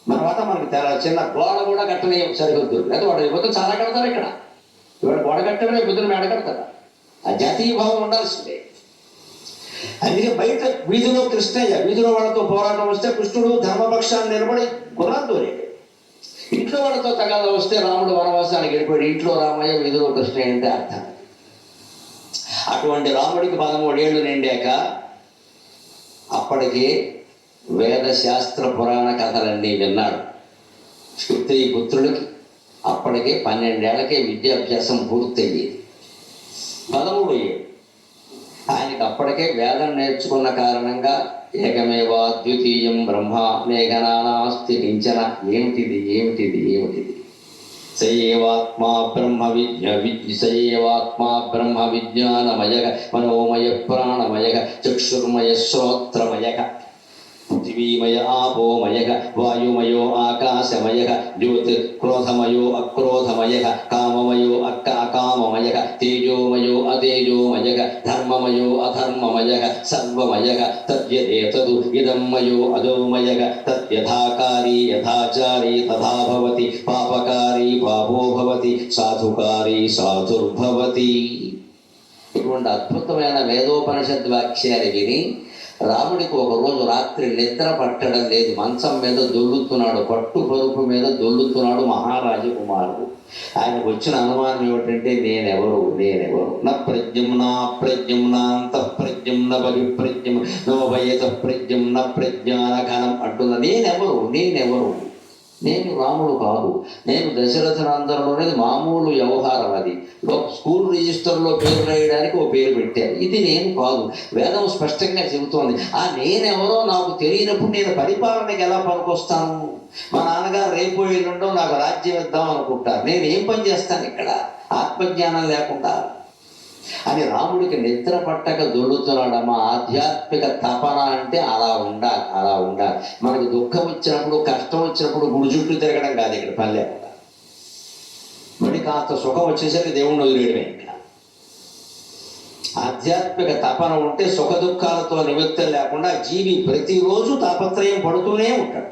A: మన వాట మనకి తెల చిన్న గోడ కూడా కట్టనే సరిహద్దులు, లేదా వాడు ఇబ్బందులు చాలా కడతారు. ఇక్కడ ఇవాళ గోడ కట్టమే ఇబ్బందులు మేడ కడతారు. ఆ జాతీయ భావం ఉండాల్సిందే. అందుకే బయట వీధిలో కృష్ణయ్య, వీధిలో వాళ్ళతో పోరాటం వస్తే కృష్ణుడు ధర్మపక్షాన్ని నిలబడి గుర్రాలతో లేడు. ఇంట్లో వాళ్ళతో తగాదా వస్తే రాముడు వనవాసానికి వెళ్ళిపోయాడు. ఇంట్లో రామయ్య, వీధిలో కృష్ణయ్య అంటే అర్థం. అటువంటి రాముడికి 13 ఏళ్ళు నిండాక అప్పటికే వేద శాస్త్ర పురాణ కథలన్నీ విన్నాడు. క్షత్రియ పుత్రుడికి అప్పటికే 12 ఏళ్లకే విద్యాభ్యాసం పూర్తయ్యేది. 13 ఏళ్ళు ఆయనకి అప్పటికే వేదం నేర్చుకున్న కారణంగా ఏకమేవా ద్వితీయం బ్రహ్మ నేగనానాస్తి కించన. ఏమిటిది? సయేవాత్మా బ్రహ్మ విజ్ఞానమయగ మనోమయ ప్రాణమయగ చక్షుర్మయ శ్రోత్రమయగ పృథివీమయ ఆపోమయగ వాయుమయో ఆకాశమయగ జ్యోతి క్రోధమయో అక్రోధమయగ కామమయో అకామమయగ తేజోమయో అతేజోమయగ ధర్మమయో అధర్మమయగ సర్వమయగ తద్యదేతదు ఇదం మయో అజోమయగ తద్యథాకారీ యథాచారీ తథా భవతి పాపకారీ పాపో భవతి సాధుకారీ సాధుర్భవతి. ఇటువంటి అద్భుతమైన వేదోపనిషద్ వాక్యాలు విని రాముడికి ఒకరోజు రాత్రి నిద్ర పట్టడం లేదు. మంచం మీద దొల్లుతున్నాడు, పట్టు పరుపు మీద దొల్లుతున్నాడు మహారాజకుమారుడు. ఆయనకు వచ్చిన అనుమానం ఏమిటంటే నేనెవరు ప్రజ్ఞంనాంత ప్రజ్ఞం న బహిప్రజ్ఞం నోభయత ప్రజ్ఞం న ప్రజ్ఞాన ఘనం అంటున్న నేనెవరు నేను రాముడు కాదు. నేను దశరథనందనులోనేది మామూలు వ్యవహారం. అది స్కూల్ రిజిస్టర్లో పేరు రాయడానికి ఓ పేరు పెట్టారు. ఇది నేను కాదు. వేదం స్పష్టంగా చెబుతోంది. ఆ నేనెవరో నాకు తెలియనప్పుడు నేను పరిపాలనకి ఎలా పనికొస్తాను? మా నాన్నగారు రేపు ఎల్లుండో నాకు రాజ్యం ఇద్దాం అనుకుంటారు. నేను ఏం పని చేస్తాను ఇక్కడ ఆత్మజ్ఞానం లేకుండా అని రాముడికి నిద్ర పట్టక దొల్లుతున్నాడమ్మా. ఆధ్యాత్మిక తపన అంటే అలా ఉండాలి. మనకు దుఃఖం వచ్చినప్పుడు, కష్టం వచ్చినప్పుడు గుడి చుట్టూ తిరగడం కాదు ఇక్కడ పని లేకుండా. మరి కాస్త సుఖం వచ్చేసరికి దేవుణ్ణి వదిలేయడమే. ఇక్కడ ఆధ్యాత్మిక తపన ఉంటే సుఖ దుఃఖాలతో నిమిత్తం లేకుండా జీవి ప్రతిరోజు తాపత్రయం పడుతూనే ఉంటాడు.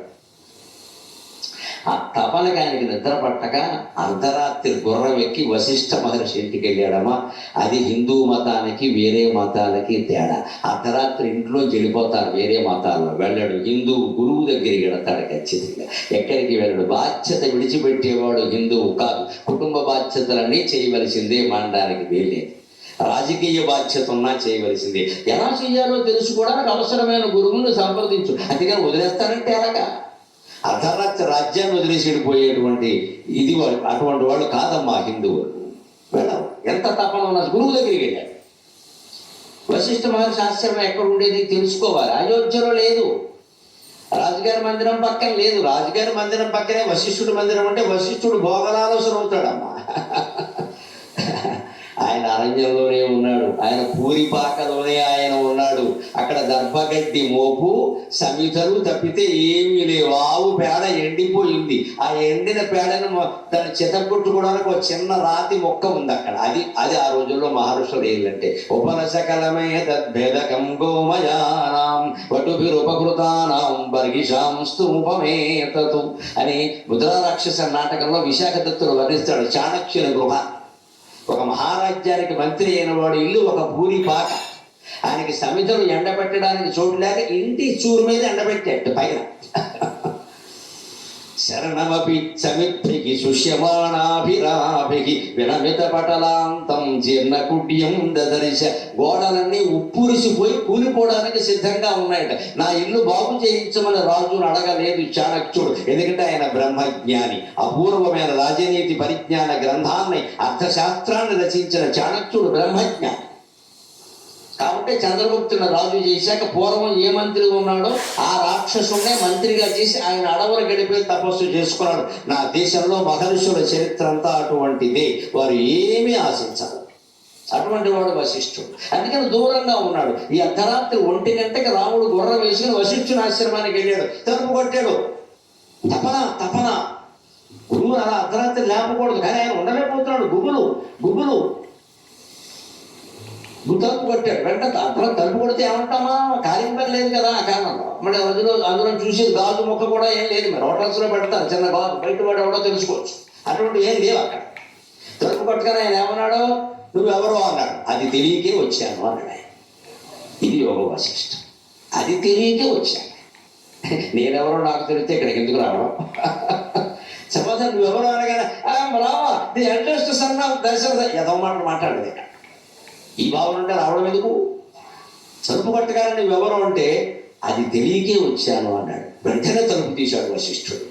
A: ఆ తపనకి ఆయనకి నిద్ర పట్టక అర్ధరాత్రి గుర్రం ఎక్కి వశిష్ఠ మహర్షి ఇంటికి వెళ్ళాడమ్మా. అది హిందూ మతానికి వేరే మతాలకి తేడా. అర్ధరాత్రి ఇంట్లో చెడిపోతారు వేరే మతాల్లో. వెళ్ళాడు హిందూ గురువు దగ్గరికి వెళతాడు ఖచ్చితంగా. ఎక్కడికి వెళ్ళాడు? బాధ్యత విడిచిపెట్టేవాడు హిందువు కాదు. కుటుంబ బాధ్యతలన్నీ చేయవలసిందే, మానడానికి వీల్లేదు. రాజకీయ బాధ్యత ఉన్నా చేయవలసిందే. ఎలా చేయాలో తెలుసుకోవడానికి అవసరమైన గురువుని సంప్రదించు. అందుకని వదిలేస్తారంటే ఎలాగా? అర్ధరాత్రి రాజ్యాన్ని వదిలేసి వెళ్ళిపోయేటువంటి ఇది అటువంటి వాళ్ళు కాదమ్మా హిందువులు. వెళ్ళవు. ఎంత తపన ఉన్న గురువు దగ్గరికి వెళ్ళాడు. వశిష్ఠ మహర్షి ఆశ్రమం ఎక్కడ ఉండేది తెలుసుకోవాలి. అయోధ్యలో లేదు. రాజుగారి మందిరం పక్కన లేదు. రాజుగారి మందిరం పక్కనే వశిష్ఠుడి మందిరం ఉంటే వశిష్ఠుడు భోగలాలోచన అవుతాడమ్మా. ఆయన అరణ్యంలోనే ఉన్నాడు. ఆయన పూరిపాకలోనే ఆయన ఉన్నాడు. అక్కడ దర్భగడ్డి మోపు సమితలు తప్పితే ఏమీ లేవు. ఆవు పేడ ఎండిపోయింది. ఆ ఎండిన పేడను దాన్ని చితగొట్టుకోవడానికి ఒక చిన్న రాతి మొక్క ఉంది అక్కడ. అది ఆ రోజుల్లో మహర్షులు ఏంటంటే ఉపనశకలమే తద్భేదకం గోమయానాం వటుభిరుపకృతానాం బర్హిషాంస్తు ఉపమేతతు అని ముద్రారాక్షస నాటకంలో విశాఖదత్తులు వర్ణిస్తాడు. చాణక్యుని గృహ. ఒక మహారాజ్యానికి మంత్రి అయిన వాడు ఇల్లు ఒక పూరిపాక. ఆయనకి సమిధలు ఎండబెట్టడానికి చోటు లేక ఇంటి చూరు మీద ఎండబెట్టాడు పైన. శరణమపి సమిత్భికి సుష్యమాణాభిరాభికి వినమిత పటలాంతం జీర్ణ కుడ్యం దదరిశ. గోడలన్నీ ఉప్పురిసిపోయి కూలిపోవడానికి సిద్ధంగా ఉన్నాయట. నా ఇల్లు బాగు చేయించమని రాజును అడగలేదు చాణక్యుడు. ఎందుకంటే ఆయన బ్రహ్మజ్ఞాని. అపూర్వమైన రాజనీతి పరిజ్ఞాన గ్రంథాన్ని, అర్థశాస్త్రాన్ని రచించిన చాణక్యుడు బ్రహ్మజ్ఞాని. కాబట్టి చంద్రగుప్తుని రాజు చేశాక పూర్వం ఏ మంత్రి ఉన్నాడో ఆ రాక్షసునే మంత్రిగా చేసి ఆయన అడవులు గడిపి తపస్సు చేసుకున్నాడు. నా దేశంలో మహర్షుల చరిత్ర అంతా అటువంటిదే. వారు ఏమీ ఆశించారు. అటువంటి వాడు వశిష్ఠుడు. అందుకని దూరంగా ఉన్నాడు. ఈ అర్ధరాత్రి 1 గంటకి రాముడు గుర్రం వేసుకుని వశిష్ఠుని ఆశ్రమానికి వెళ్ళాడు. తలుపు కొట్టాడు. తపన గురువు అలా అర్ధరాత్రి లేపకూడదు. కానీ ఆయన ఉండలేకపోతున్నాడు. గుబులు తలుపు కొట్టాడు. వెంట తలుపు కొడితే ఏమంటామా? కార్యం లేదు కదా ఆ కారణంలో. మరి అందులో చూసి గాజు మొక్క కూడా ఏం లేదు. మరి హోటల్స్లో పెడతారు చిన్న గాజు, బయట వాడు ఎవడో తెలుసుకోవచ్చు. అటువంటి ఏం లేవు అక్కడ. తలుపు కొట్టుకొని ఆయన ఏమన్నాడు? నువ్వెవరో అన్నాడు. అది తెలియకే వచ్చాను అన్నాడు ఆయన. ఇది యోగ వాసిష్టం. అది తెలియకే వచ్చాను. నేనెవరో నాకు తెలిస్తే ఇక్కడికి ఎందుకు రావడం? సపోజ్ నువ్వెవరో అనగానే రావా the eldest son of Dasharatha ఏదో మాట్లాడేది. ఈ భావన ఉంటే రావడం ఎందుకు? తలుపు కొట్టగానే నువ్వెవరో అంటే అది తెలియకే వచ్చాను అన్నాడు. వెంటనే తలుపు తీశాడు వశిష్ఠుడు.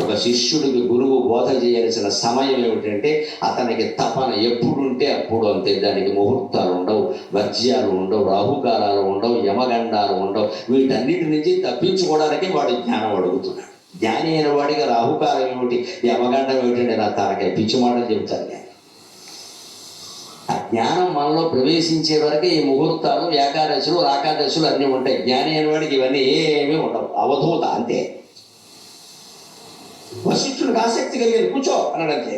A: ఒక శిష్యుడికి గురువు బోధ చేయాల్సిన సమయం ఏమిటంటే అతనికి తపన ఎప్పుడుంటే అప్పుడు అంతే. దానికి ముహూర్తాలు ఉండవు, వర్జ్యాలు ఉండవు, రాహుకాలాలు ఉండవు, యమగండాలు ఉండవు. వీటన్నిటి నుంచి తప్పించుకోవడానికి వాడు జ్ఞానం అడుగుతున్నాడు. జ్ఞాని అయిన వాడికి రాహుకాలం ఏమిటి, యమగండం ఏమిటంటే నా తారకాయ పిచ్చి మాటలు చెబుతారు. ఆ జ్ఞానం మనలో ప్రవేశించే వరకే ఈ ముహూర్తాలు, ఏకాదశులు, రాకాదశులు అన్నీ ఉంటాయి. జ్ఞాని అయిన వాడికి ఇవన్నీ ఏమీ ఉండవు. అవధూత అంతే. వశిష్ఠుడికి ఆసక్తి కలిగేది. కూర్చో అన్నాడంతే.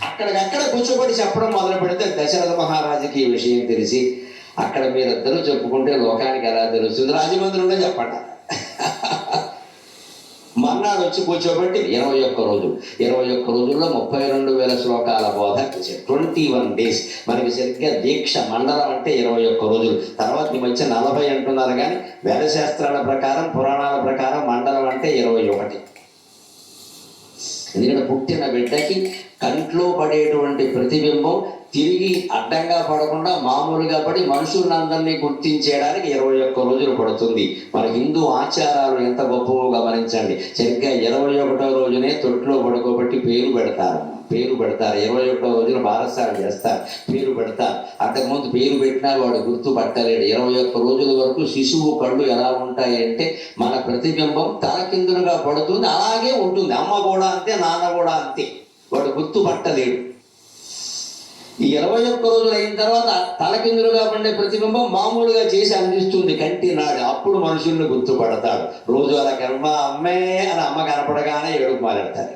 A: అక్కడికక్కడ కూర్చోబడి చెప్పడం మొదలు పెడితే దశరథ మహారాజుకి ఈ విషయం తెలిసి అక్కడ మీరిద్దరూ చెప్పుకుంటే లోకానికి ఎలా తెలుస్తుంది? రాజమండ్రిలో చెప్పండి. మన్నాడు వచ్చి కూర్చోబెట్టి 21 రోజులు. 21 రోజుల్లో 32,000 శ్లోకాల బోధ 21 days. మనకి సరిగ్గా దీక్ష మండలం అంటే 21 రోజులు. తర్వాత ఈ మధ్య 40 అంటున్నారు. కానీ వేదశాస్త్రాల ప్రకారం, పురాణాల ప్రకారం మండలం అంటే 21. ఎందుకంటే పుట్టిన బిడ్డకి కంట్లో పడేటువంటి ప్రతిబింబం తిరిగి అడ్డంగా పడకుండా మామూలుగా పడి మనుషులందరినీ గుర్తించేయడానికి 21 రోజులు పడుతుంది. మన హిందూ ఆచారాలు ఎంత గొప్పవో గమనించండి. సరిగ్గా 21వ రోజునే తొట్టులో పడుకోబట్టి పేరు పెడతారు. 21వ రోజున బారసాలు చేస్తారు, పేరు పెడతారు. అంతకుముందు పేరు పెట్టినా వాడు గుర్తుపట్టలేడు. 21 రోజుల వరకు శిశువు కళ్ళు ఎలా ఉంటాయి అంటే మన ప్రతిబింబం తలకిందులుగా పడుతుంది, అలాగే ఉంటుంది. అమ్మ కూడా అంతే, నాన్న కూడా అంతే. వాడు గుర్తుపట్టలేడు. ఈ 21 రోజులు అయిన తర్వాత తలకిందులుగా పడే ప్రతిబింబం మామూలుగా చేసి అందిస్తుంది కంటి నాడు. అప్పుడు మనుషుల్ని గుర్తుపడతాడు. రోజు అలా కర్మ అమ్మే అని అమ్మ కనపడగానే ఏడుపు మాట్లాడతారు.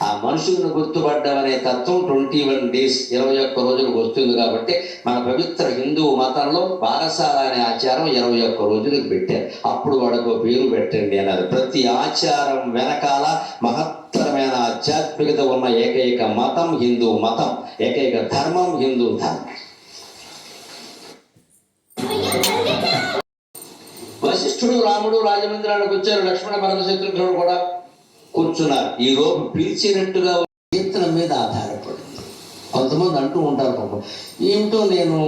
A: ఆ మనుషులను గుర్తుపడ్డం అనే తత్వం 21 డేస్ 21 రోజులకు వస్తుంది. కాబట్టి మన పవిత్ర హిందూ మతంలో బారసాల అనే ఆచారం 21 రోజులకు పెట్టారు. అప్పుడు వాడికి పేరు పెట్టండి అన్నారు. ప్రతి ఆచారం వెనకాల మహత్తరమైన ఆధ్యాత్మికత ఉన్న ఏకైక మతం హిందూ మతం, ఏకైక ధర్మం హిందూ ధర్మం. వశిష్ఠుడు రాముడు రాజమందిరానికి వచ్చారు. లక్ష్మణ భరత శత్రుఘ్నుడు కూడా కూర్చున్నారు. ఈ రోజు పిలిచినట్టుగా కీర్తన మీద ఆధారపడింది. కొంతమంది అంటూ ఉంటారు, పాపం ఏమిటో నేను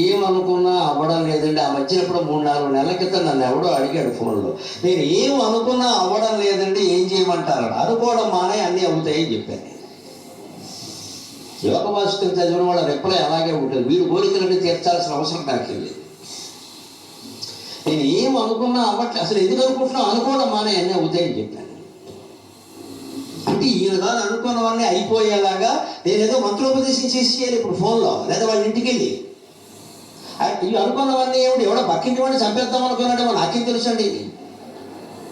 A: ఏమనుకున్నా అవ్వడం లేదండి. ఆ మధ్యనప్పుడు 3-4 నెలల క్రితం నన్ను ఎవడో అడిగాడు ఫోన్లో, నేను ఏం అనుకున్నా అవ్వడం లేదండి, ఏం చేయమంటారు? అనుకోవడం మానే అన్నీ అవుతాయని చెప్పాను. యోగ వాసిష్టం చదివిన వాళ్ళ రిప్లై అలాగే ఉంటుంది. వీడు కోరికలన్నీ తీర్చాల్సిన అవసరం నాకు లేదు. నేను ఏం అనుకున్నా అవ్వట్లేదు, అసలు ఎందుకు అనుకుంటున్నా, అనుకోవడం మానే అన్నీ అవుతాయని చెప్పాను. అంటే ఈయన కాదు అనుకున్నవన్నీ అయిపోయేలాగా నేనేదో మంత్రోపదేశం చేయాలి ఇప్పుడు ఫోన్లో, లేదా వాళ్ళ ఇంటికి వెళ్ళి ఇవి అనుకున్నవన్నీ ఎవడో పక్కింటి వాడిని చంపేద్దాం అనుకున్నాడేమో నాకేం తెలుసండి.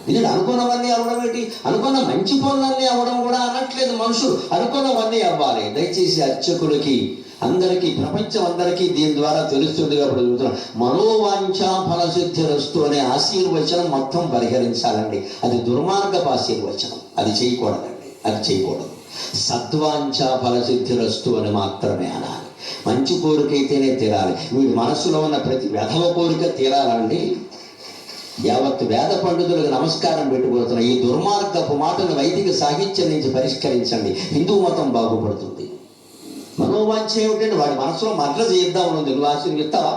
A: ఇది అనుకున్నవన్నీ అవ్వడం ఏంటి? అనుకున్న మంచి పనులన్నీ అవ్వడం కూడా అనట్లేదు. మనుషులు అనుకున్నవన్నీ అవ్వాలి. దయచేసి అర్చకులకి అందరికీ, ప్రపంచం అందరికీ దీని ద్వారా తెలుస్తుంది. కాబట్టి చెబుతున్నాం, మనోవాంఛా ఫలసిద్ధిరస్తు అనే ఆశీర్వచనం మొత్తం పరిహరించాలండి. అది దుర్మార్గపు ఆశీర్వచనం, అది చేయకూడదండి, అది చేయకూడదు. సద్వాంఛా ఫలసిద్ధిరస్తు అని మాత్రమే అనాలి. మంచి కోరికైతేనే తీరాలి. వీడి మనసులో ఉన్న ప్రతి వెధవ కోరిక తీరాలండి. యావత్ వేద పండితులకు నమస్కారం పెట్టుకోతున్నా. ఈ దుర్మార్గపు మాటను వైదిక సాహిత్యం నుంచి పరిష్కరించండి. హిందూ మతం బాగుపడుతుంది. మనోవాంఛ ఏమిటంటే వాడి మనసులో మర్ర చేద్దామని ఉంది. నువ్వు ఆశీర్విస్తావా?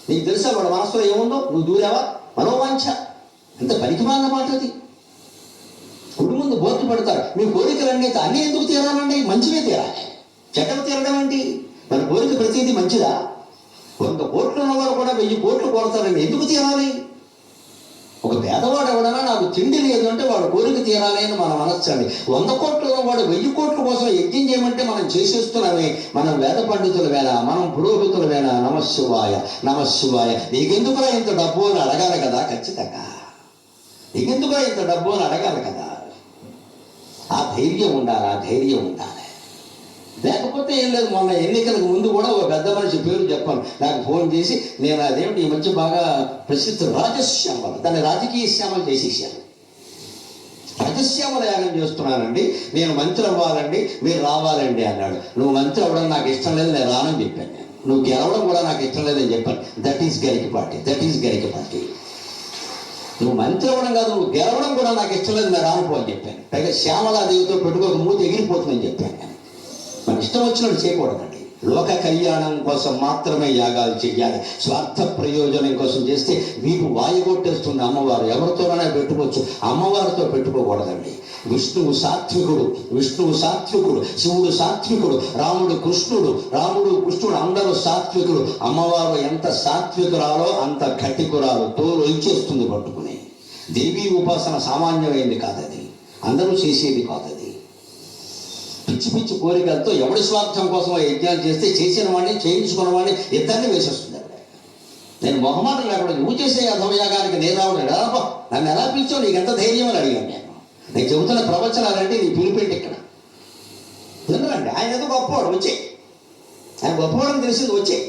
A: నీకు తెలుసా వాడి మనసులో ఏముందో? నువ్వు దూరావా? మనోవాంఛ ఎంత పనికిమాలిన మాట అది. కుడి ముందు బోర్డు పెడతారు, మీ కోరికలన్నీ అన్నీ ఎందుకు తీరాలండి? మంచివే తీరాలి. చెడ్డలు తీరడం ఏంటి? మన కోరిక ప్రతిదీ మంచిదా? 100 కోట్లు ఉన్నవాడు కూడా 1000 కోట్లు కోరతారండి. ఎందుకు తీరాలి? ఒక పేదవాడు ఎవడన్నా నాకు తిండి లేదు అంటే వాడు కోరిక తీరాలి అని మనం అనొచ్చండి. 100 కోట్లు ఉన్నవాడు 1000 కోట్ల కోసం యజ్ఞం చేయమంటే మనం చేసేస్తున్నామే. మనం వేద పండితులమేనా? మనం పురోహితులమేనా? నమశివాయ నమశివాయ. నీకెందుకురా ఇంత డబ్బు అని అడగాలి కదా. ఖచ్చితంగా నీకెందుకురా ఇంత డబ్బు అని అడగాలి కదా. ఆ ధైర్యం ఉండాలి, ఆ ధైర్యం ఉండాలి. లేకపోతే ఏం లేదు. మొన్న ఎన్నికలకు ముందు కూడా ఒక పెద్ద మనిషి పేరు చెప్పాను, నాకు ఫోన్ చేసి, నేను అదేమిటి ఈ మధ్య బాగా ప్రసిద్ధ రాజశ్యామల, దాన్ని రాజకీయ శ్యామలు చేసేసాను. రాజశ్యామల యాగం చేస్తున్నానండి, నేను మంత్రి అవ్వాలండి, మీరు రావాలండి అన్నాడు. నువ్వు మంత్రి అవ్వడం నాకు ఇష్టం లేదు, నేను రానని చెప్పాను. నేను నువ్వు గెలవడం కూడా నాకు ఇష్టం లేదని చెప్పాను. That is Garikapati, that is Garikapati. నువ్వు మంత్రి అవ్వడం కాదు, నువ్వు గెలవడం కూడా నాకు ఇష్టం లేదు, నేను రానుపో అని చెప్పాను. పైగా శ్యామలాదేవితో పెట్టుకోక మూతి ఎగిరిపోతుందని చెప్పాను. నేను మన ఇష్టం వచ్చినట్టు చేయకూడదండి. లోక కళ్యాణం కోసం మాత్రమే యాగాలు చెయ్యాలి. స్వార్థ ప్రయోజనం కోసం చేస్తే వీపు వాయుగొట్టేస్తుంది అమ్మవారు. ఎవరితోనైనా పెట్టుకోవచ్చు, అమ్మవారితో పెట్టుకోకూడదండి. విష్ణువు సాత్వికుడు, శివుడు సాత్వికుడు, రాముడు కృష్ణుడు అందరూ సాత్వికుడు. అమ్మవారు ఎంత సాత్వికురాలో అంత కటికురాలు, తోలు ఇచ్చేస్తుంది పట్టుకుని. దేవీ ఉపాసన సామాన్యమైంది కాదది, అందరూ చేసేది కాదది. పిచ్చి పిచ్చి కోరికలతో ఎవడి స్వార్థం కోసం యజ్ఞాలు చేస్తే చేసిన వాడిని చేయించుకున్న వాడిని ఇద్దరిని వేసేస్తుంది. నేను మొహమాటం లేకుండా నువ్వు చేసే అధమయాగానికి నేను రావడం ఎలాపో, నన్ను ఎలా పిలిచావు, నీకు ఎంత ధైర్యం అని అడిగాను. నేను చెబుతున్న ప్రవచనాలంటే నీ పిలిపేంటి ఇక్కడ ఎందుకండి. ఆయన ఏదో గొప్పవాడు, వచ్చే ఆయన గొప్పవాడని తెలిసింది, వచ్చే.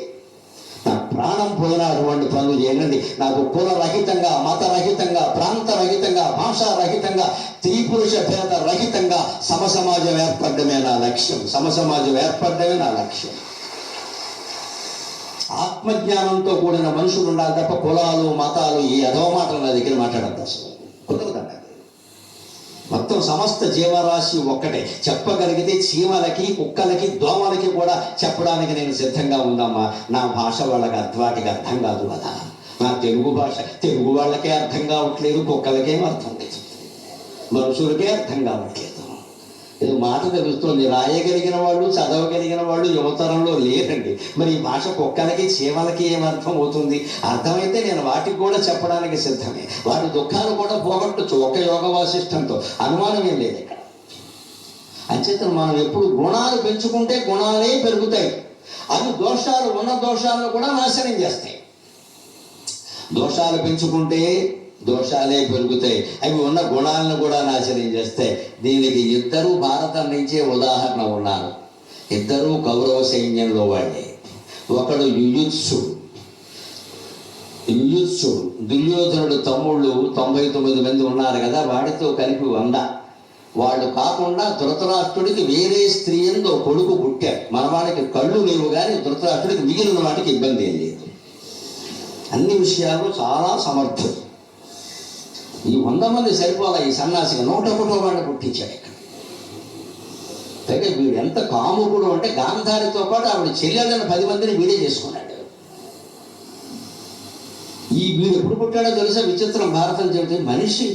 A: నా ప్రాణం పోయినా అటువంటి పనులు చేయండి. నాకు కులరహితంగా, మతరహితంగా, ప్రాంతరహితంగా, భాషారహితంగా, స్త్రీ పురుష భేద రహితంగా సమసమాజం ఏర్పడమే నా లక్ష్యం. సమసమాజం ఏర్పడమే నా లక్ష్యం. ఆత్మజ్ఞానంతో కూడిన మనుషులు ఉండాలి తప్ప కులాలు మతాలు ఈ అధవ మాటలు నా దగ్గర మాట్లాడద్దు. అసలు కుదరదండి. మొత్తం
C: మొత్తం సమస్త జీవరాశి ఒక్కటే. చెప్పగలిగితే చీమలకి, కుక్కలకి, దోమలకి కూడా చెప్పడానికి నేను సిద్ధంగా ఉందమ్మా. నా భాష వాళ్ళకి వాటికి అర్థం కాదు కదా. నా తెలుగు భాష తెలుగు వాళ్ళకే అర్థం కావట్లేదు, కుక్కలకేం అర్థం లేదు, మనుషులకే అర్థం కావట్లేదు. ఇది మాట తెలుస్తుంది. రాయగలిగిన వాళ్ళు, చదవగలిగిన వాళ్ళు యువతరంలో లేరండి. మరి ఈ భాష కుక్కలకి, చీమలకి ఏమర్థం అవుతుంది? అర్థమైతే నేను వాటికి కూడా చెప్పడానికి సిద్ధమే. వాటి దుఃఖాలు కూడా పోగొట్టచ్చు ఒక యోగ వాసిష్టంతో, అనుమానం ఏం లేదు ఇక్కడ. అంచేతను మనం ఎప్పుడు గుణాలు పెంచుకుంటే గుణాలే పెరుగుతాయి. అవి దోషాలు ఉన్న దోషాలను కూడా నాశనం చేస్తాయి. దోషాలు పెంచుకుంటే దోషాలే పెరుగుతాయి, అవి ఉన్న గుణాలను కూడా నాశనం చేస్తాయి. దీనికి ఇద్దరు భారతం నుంచే ఉదాహరణ ఉన్నారు. ఇద్దరు కౌరవ సైన్యంలో వాళ్ళే. ఒకడు యుయుత్సుడు. దుర్యోధనుడు తమ్ముళ్ళు 99 మంది ఉన్నారు కదా, వాడితో కలిపి 100. వాళ్ళు కాకుండా ధృతరాష్ట్రుడికి వేరే స్త్రీ ఎందో కొడుకు పుట్టాడు. మన వాడికి కళ్ళు లేవు కానీ ధృతరాష్ట్రుడికి మిగిలిన వాటికి ఇబ్బంది ఏం లేదు. అన్ని విషయాల్లో చాలా సమర్థుడు. ఈ 100 మంది సరిపోలా ఈ సన్నాసిగా 101 వాడిని పుట్టించాడు ఇక్కడ. పైగా వీడు ఎంత కాముకుడు అంటే గాంధారితో పాటు ఆవిడ చెల్లెళ్ళని 10 మందిని వీడే చేసుకున్నాడు. ఈ వీడు ఎప్పుడు పుట్టాడో తెలుసా? విచిత్రం. భారతం చెబితే మనిషి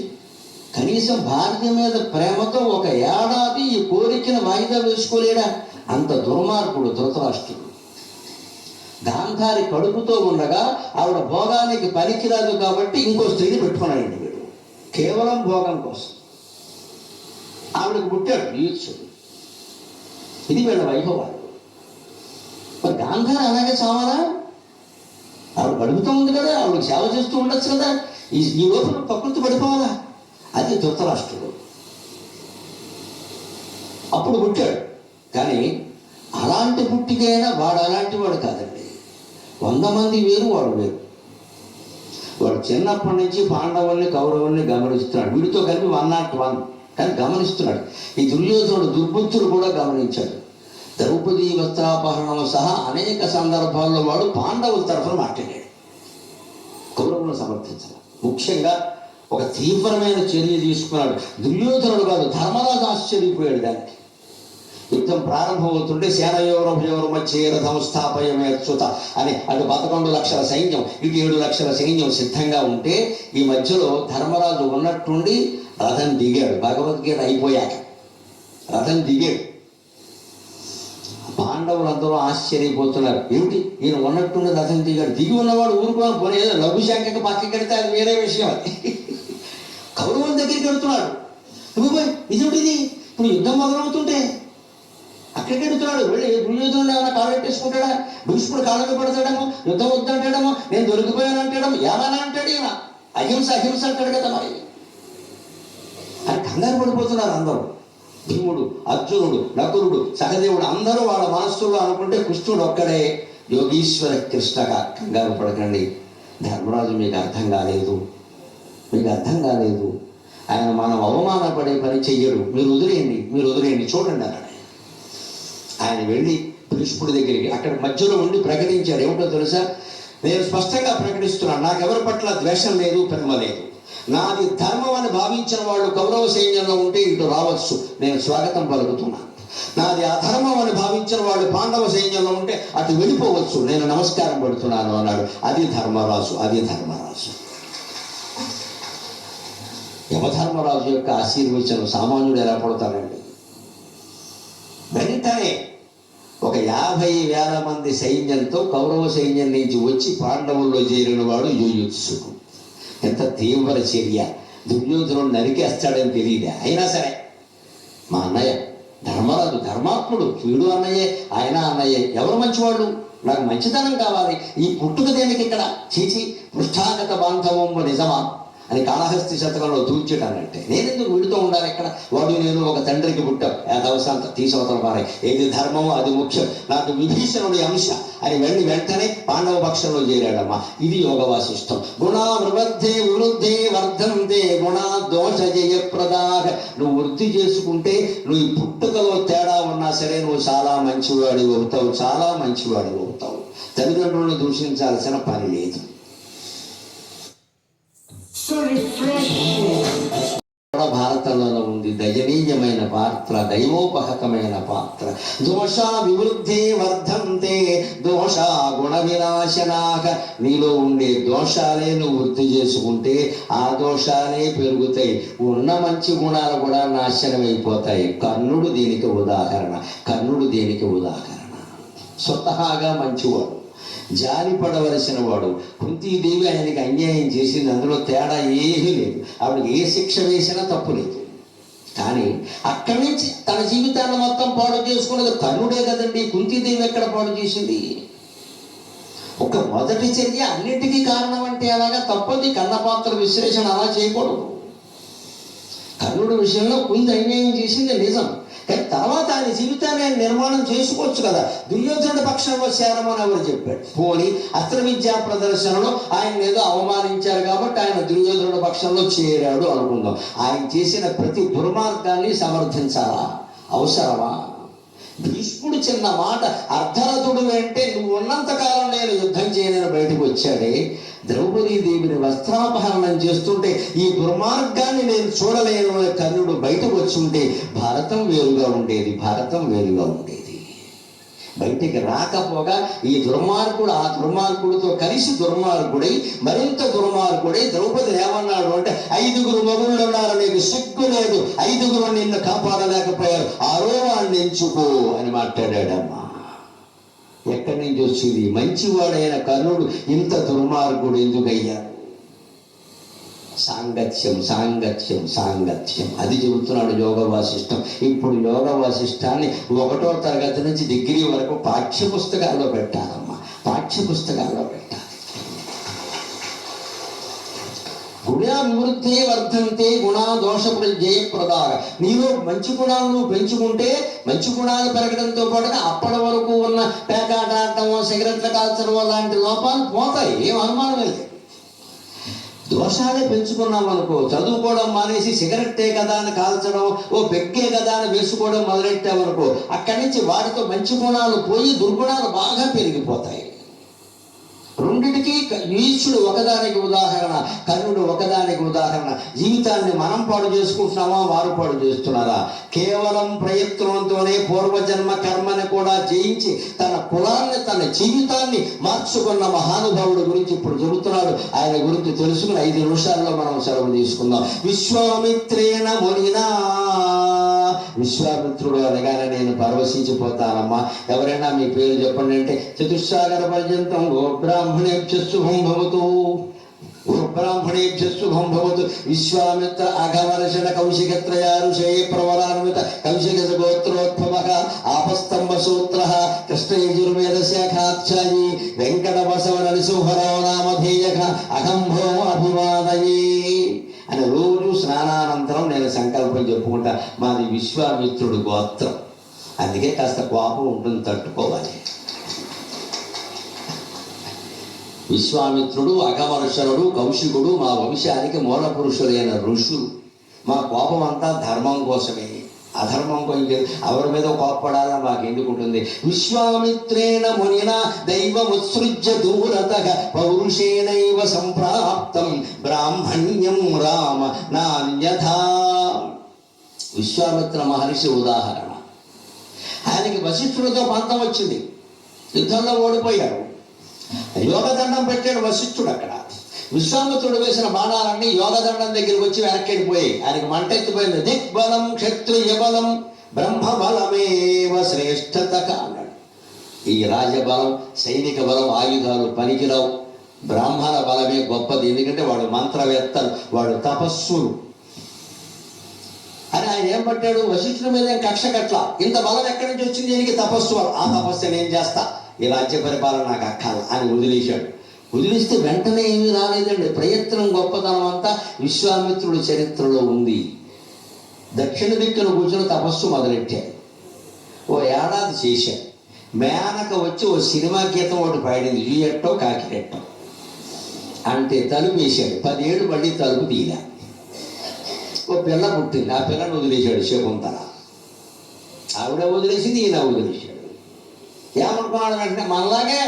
C: కనీసం భార్య మీద ప్రేమతో 1 ఏడాది ఈ కోరికను వాయిదా వేసుకోలేడా? అంత దుర్మార్గుడు ధృతరాష్ట్రుడు. గాంధారి కడుపుతో ఉండగా ఆవిడ భోగానికి పనికిరాదు కాబట్టి ఇంకో స్త్రీని పెట్టుకున్నాడండి వీడు, కేవలం భోగం కోసం. ఆవిడకు పుట్టాడు యుయుత్సుడు. ఇది వీళ్ళ వైభవాలు. మరి గాంధారి అలాగే చావాలా? ఆవిడ కడుపుతో ఉంది కదా, ఆవిడకి సేవ చేస్తూ ఉండొచ్చు కదా. ఈ లోపల ప్రకృతి పడిపోవాలా? అది ధృతరాష్ట్రుడు. అప్పుడు పుట్టాడు. కానీ అలాంటి పుట్టికైనా వాడు అలాంటి వాడు కాదండి. 100 మంది వేరు, వాడు వేరు. వాడు చిన్నప్పటి నుంచి పాండవుల్ని, కౌరవుల్ని గమనిస్తున్నాడు. వీడితో కలిపి 101 కానీ గమనిస్తున్నాడు. ఈ దుర్యోధనుడు దుర్బుద్ధులు కూడా గమనించాడు. ద్రౌపదీ వస్త్రాపహరణం సహా అనేక సందర్భాల్లో వాడు పాండవుల తరఫున మాట్లాడాడు, కౌరవులను సమర్థించాలి. ముఖ్యంగా ఒక తీవ్రమైన చర్య తీసుకున్నాడు. దుర్యోధనుడు కాదు, ధర్మరాజు ఆశ్చర్యపోయాడు. దానికి యుద్ధం ప్రారంభమవుతుంటే సేనయోరభయోర మధ్య రథం స్థాపయమేచ్యుత అని అటు 11 లక్షల సైన్యం, ఇటు 7 లక్షల సైన్యం సిద్ధంగా ఉంటే ఈ మధ్యలో ధర్మరాజు ఉన్నట్టుండి రథం దిగాడు. భగవద్గీత అయిపోయాక రథం దిగాడు. పాండవులందరూ ఆశ్చర్యపోతున్నారు. ఏమిటి ఈయన ఉన్నట్టుండి రథం దిగాడు? దిగి ఉన్నవాడు ఊరుకోని పోనీ ఏదో లఘుశంకకి పక్కకి వెడితే అది వేరే విషయం. అది కౌరవుల దగ్గరికి వెడుతున్నాడు. ఇదేమిటిది? ఇప్పుడు యుద్ధం మొదలవుతుంటే అక్కడికి వెడుతున్నాడు. వెళ్ళి దుర్యోధనుడు ఏమైనా కాళ్ళు పెట్టేసుకుంటాడా? భీష్ముడు కాళ్ళకి పడతాడేమో, యుద్ధం వద్దంటాడేమో, నేను దొరికిపోయాను అంటాడేమో, ఏమైనా అంటాడు. ఈయన అహింస అహింస అంటాడు కదా. మరి అని కంగారు పడిపోతున్నారు అందరూ. భీముడు, అర్జునుడు, నకులుడు, సహదేవుడు అందరూ వాళ్ళ మనస్సులో అనుకుంటే కృష్ణుడు ఒక్కడే యోగీశ్వర కృష్ణగా. కంగారు పడకండి, ధర్మరాజు మీకు అర్థం కాలేదు, మీకు అర్థం కాలేదు. ఆయన మనం అవమానపడే పని చెయ్యడు. మీరు వదిలేయండి చూడండి అన్నాడు. ఆయన వెళ్ళి భీష్ముడి దగ్గరికి అక్కడ మధ్యలో ఉండి ప్రకటించారు. ఏమిటో తెలుసా? నేను స్పష్టంగా ప్రకటిస్తున్నాను, నాకెవరి పట్ల ద్వేషం లేదు, ప్రేమ లేదు. నాది ధర్మం అని భావించిన వాళ్ళు కౌరవ సైన్యంలో ఉంటే ఇటు రావచ్చు, నేను స్వాగతం పలుకుతున్నాను. నాది అధర్మం అని భావించిన వాళ్ళు పాండవ సైన్యంలో ఉంటే అటు వెళ్ళిపోవచ్చు, నేను నమస్కారం పెడుతున్నాను అన్నాడు. అది ధర్మరాజు. యమధర్మరాజు యొక్క ఆశీర్వచనం సామాన్యుడు ఎలా పడతాడండి? వెంటనే ఒక 50,000 మంది సైన్యంతో కౌరవ సైన్యం నుంచి వచ్చి పాండవుల్లో చేరిన వాడు యుయుత్సుడు. ఎంత తీవ్ర చర్య! దుర్యోధనుడు నరికేస్తాడని తెలియదు. అయినా సరే మా అన్నయ్య ధర్మరాజు ధర్మాత్ముడు, వీడు అన్నయ్యే, ఆయన అన్నయ్యే, ఎవరు మంచివాళ్ళు? నాకు మంచితనం కావాలి. ఈ పుట్టుక దేనికి ఇక్కడ? చీచి పృష్ఠాగత బాంధవం నిజమా అని కాళహస్తి శతకంలో దూర్చడానంటే నేనెందుకు వీడితో ఉండాలి ఇక్కడ? వాడు నేను ఒక తండ్రికి పుట్టాం, దవసాంత తీసవతల పారాయి, ఏది ధర్మమో అది ముఖ్యం, నాకు విభీషణుడి అంశ అని వెంటనే పాండవ పక్షంలో చేరాడమ్మా. ఇది యోగ వాసిష్టం. గుణా వృద్ధే వర్ధంతే గుణా దోష జయప్రదాహ. నువ్వు వృద్ధి చేసుకుంటే నువ్వు ఈ పుట్టుకలో తేడా ఉన్నా సరే నువ్వు చాలా మంచివాడి అవుతావు. తల్లిదండ్రులను దూషించాల్సిన పని లేదు. భారతంలో ఉంది. దయనీయమైన పాత్ర, దైవోపహతమైన పాత్ర. దోషా వివృద్ధే వర్ధంతే దోషా గుణ వినాశనాక. నీలో ఉండే దోషాలే నువ్వు వృద్ధి చేసుకుంటే ఆ దోషాలే పెరుగుతాయి, ఉన్న మంచి గుణాలు కూడా నాశనం అయిపోతాయి. కర్ణుడు దీనికి ఉదాహరణ. కర్ణుడు దీనికి ఉదాహరణ. స్వతహాగా మంచివాడు, జాలి పడవలసిన వాడు. కుంతీదేవి ఆయనకి అన్యాయం చేసింది, అందులో తేడా ఏమీ లేదు. ఆవిడకి ఏ శిక్ష వేసినా తప్పు లేదు. కానీ అక్కడి నుంచి తన జీవితాన్ని మొత్తం పాడు చేసుకున్నది కర్ణుడే కదండి. కుంతీదేవి ఎక్కడ పాడు చేసింది? ఒక మొదటి చర్య అన్నిటికీ కారణం అంటే అలాగా తప్పది. కన్నపాత్ర విశ్లేషణ అలా చేయకూడదు. కర్ణుడి విషయంలో కుంతి అన్యాయం చేసింది నిజం, కానీ తర్వాత ఆయన జీవితాన్ని ఆయన నిర్మాణం చేసుకోవచ్చు కదా. దుర్యోధనుడి పక్షంలో చేరమని ఎవరు చెప్పాడు? పోని అస్త్ర విద్యా ప్రదర్శనలో ఆయన ఏదో అవమానించారు కాబట్టి ఆయన దుర్యోధనుడి పక్షంలో చేరాడు అనుకుందాం. ఆయన చేసిన ప్రతి దుర్మార్గాన్ని సమర్థించాలా? అవసరమా? భీష్ముడు చిన్న మాట, అర్ధరథుడు అంటే నువ్వు ఉన్నంతకాలం నేను యుద్ధం చేయనని బయటకు వచ్చాడే. ద్రౌపదీదేవిని వస్త్రాపహరణం చేస్తుంటే ఈ దుర్మార్గాన్ని నేను చూడలేను అని కర్ణుడు బయటకు వచ్చి ఉంటే భారతం వేరుగా ఉండేది. భారతం వేరుగా ఉండేది. బయటికి రాకపోగా ఈ దుర్మార్గుడు ఆ దుర్మార్గుడితో కలిసి దుర్మార్గుడై మరింత దుర్మార్గుడై ద్రౌపదిని ఏమన్నాడు అంటే, 5 మగుళ్ళు ఉన్నారు, నీకు సిగ్గు లేదు, 5 నిన్ను కాపాడలేకపోయారు, 6వ వాడిని ఎంచుకో అని మాట్లాడాడమ్మా. ఎక్కడి నుంచి వచ్చింది? మంచివాడైన కర్ణుడు ఇంత దుర్మార్గుడు ఎందుకయ్యాడు? సాంగత్యం, సాంగత్యం, సాంగత్యం. అది చెబుతున్నాడు యోగ వాసిష్టం. ఇప్పుడు యోగ వాసిష్టాన్ని 1వ తరగతి నుంచి డిగ్రీ వరకు పాఠ్య పుస్తకాల్లో పెట్టాలమ్మా. పాఠ్య పుస్తకాల్లో పెట్టాలి. గుణాభివృద్ధి వర్ధంతే గుణా దోష జయప్రదాయ. నీలో మంచి గుణాలను పెంచుకుంటే మంచి గుణాలు పెరగడంతో పాటుగా అప్పటి వరకు ఉన్న పేకాట ఆడటం, సిగరెట్లు కాల్చడం లాంటి లోపాలు పోతాయి. ఏం అనుమానం లేదు. దోషాలే పెంచుకున్నాం అనుకో, చదువుకోవడం మానేసి సిగరెట్టే కదా అని కాల్చడం, ఓ పెగ్గే కదా అని వేసుకోవడం మొదలెట్టామనుకో, అక్కడి నుంచి వాటితో మంచి గుణాలు పోయి దుర్గుణాలు బాగా పెరిగిపోతాయి. రెండిటికి ఈశ్వరుడు ఒకదానికి ఉదాహరణ, కర్ణుడు ఒకదానికి ఉదాహరణ. జీవితాన్ని మనం పాడు చేసుకుంటున్నామా, వారు పాడు చేస్తున్నారా? కేవలం ప్రయత్నంతోనే పూర్వజన్మ కర్మని కూడా జయించి తన కులాన్ని, తన జీవితాన్ని మార్చుకున్న మహానుభావుడు గురించి ఇప్పుడు చెబుతున్నాడు. ఆయన గురించి తెలుసుకుని 5 నిమిషాల్లో మనం సెలవు తీసుకుందాం. విశ్వామిత్రేణ మునినా. విశ్వామిత్రుడు అనగానే నేను పరవశించిపోతానమ్మా. ఎవరైనా మీ పేరు చెప్పండి అంటే, చతుస్సాగర పర్యంతం ఓ బ్రాహ్మణేభ్యః శుభం భవతు, ఓ బ్రాహ్మణేభ్యః శుభం భవతు. విశ్వామిత్ర అఘవర్షణ కౌశికత్రయా ఋషయే ప్రవరాన్విత కౌశిక గోత్రోద్భవః ఆపస్తంభ సూత్రః కృష్ణయజుర్వేద శాఖాధ్యాయీ వెంకట బసవ నరసింహరావు నామధేయః అహంభో అభివాదయే అని రోజు స్నానానంతరం నేను సంకల్పం చెప్పుకుంటా. మాది విశ్వామిత్రుడు గోత్రం, అందుకే కాస్త కోపం ఉంటుంది, తట్టుకోవాలి. విశ్వామిత్రుడు, అఘవర్షణుడు, కౌశికుడు మా వంశానికి మూల పురుషులైన ఋషులు. మా కోపం అంతా ధర్మం కోసమే, అధర్మం కొంచెం ఎవరి మీద కోప్పడాలని మాకు ఎందుకుంటుంది. విశ్వామిత్రేణ మునినా దైవముత్సృజ్య దూరతః పౌరుషేణైవ సంప్రాప్తం బ్రాహ్మణ్యం రామ నాన్యథా. విశ్వామిత్ర మహర్షి ఉదాహరణ. ఆయనకి వశిష్ఠుడితో పంతం వచ్చింది, యుద్ధంలో ఓడిపోయాడు. యోగదండం పెట్టాడు వశిష్ఠుడు. అక్కడ విశ్వామిత్రుడు వేసిన బాణాలన్నీ యోగదండం దగ్గరికి వచ్చి వెనక్కి వెళ్ళిపోయాయి. ఆయనకి మంటెత్తిపోయింది. దిగ్బలం క్షత్రియ బలం బ్రహ్మబలమేవ శ్రేష్ఠత అన్నాడు. ఈ రాజబలం, సైనిక బలం, ఆయుధాలు పనికిరావు, బ్రాహ్మణ బలమే గొప్పది. ఎందుకంటే వాడు మంత్రవేత్తలు, వాడు తపస్సులు అని ఆయన ఏం పట్టాడు? వశిష్ఠుడి మీద కక్ష కట్ల. ఇంత బలం ఎక్కడి నుంచి వచ్చింది? దీనికి తపస్సు. ఆ తపస్సు నేను చేస్తా, ఈ రాజ్య పరిపాలన నాకు అక్కాలి అని వదిలేశాడు. వదిలిస్తే వెంటనే ఏమీ రాలేదండి. ప్రయత్నం, గొప్పతనం అంతా విశ్వామిత్రుడి చరిత్రలో ఉంది. దక్షిణ దిక్కున కూర్చొని తపస్సు మొదలెట్టాడు. ఓ ఏడాది చేశాడు. మేనక వచ్చి ఓ సినిమా గీతం ఒకటి పాడింది, జూయెట్టో కాకిరెట్టో అంటే తలుపు వేశాడు. 10 ఏళ్ళు మళ్ళీ తలుపు తీయలే. ఓ పిల్ల పుట్టింది, ఆ పిల్లని వదిలేశాడు. శకుంతల ఆవిడ వదిలేసింది, ఈయన వదిలేశాడు. ఏమనుకున్నాడు? వెంటనే మనలాగే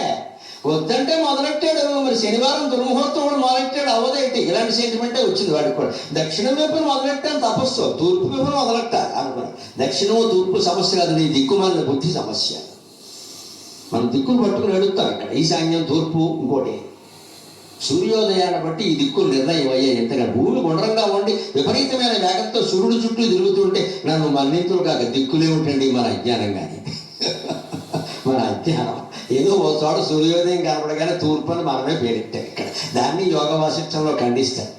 C: వద్దంటే మొదలెట్టాడు. మరి శనివారం దుర్ముహూర్తం కూడా మొదలెట్టాడు, అవదేంటి? ఇలాంటి సెంటిమెంటే వచ్చింది వాడికి కూడా. దక్షిణం వైపున మొదలెట్టాను తపస్సు, తూర్పు వైపున మొదలెట్టాలి అనుకున్నాను. దక్షిణము తూర్పు సమస్య కాదు, నీ దిక్కుమాలిన బుద్ధి సమస్య. మనం దిక్కులు పట్టుకుని అడుగుతాం ఇక్కడ, ఈశాన్యం, తూర్పు, ఇంకోటి. సూర్యోదయాన్ని బట్టి ఈ దిక్కులు నిర్ణయం అయ్యాయి. ఎంతగా భూమి గుండ్రంగా ఉండి విపరీతమైన వేగంతో సూర్యుడు చుట్టూ తిరుగుతుంటే నన్ను మన్నింతులు కాక దిక్కులే ఉంటండి మన అజ్ఞానం. కానీ మన అజ్ఞానం ఏదో ఓ చోట సూర్యోదయం కనపడగానే తూర్పు అని మనమే పేరెట్టాం ఇక్కడ. దాన్ని యోగ వాసిష్టంలో ఖండిస్తాను.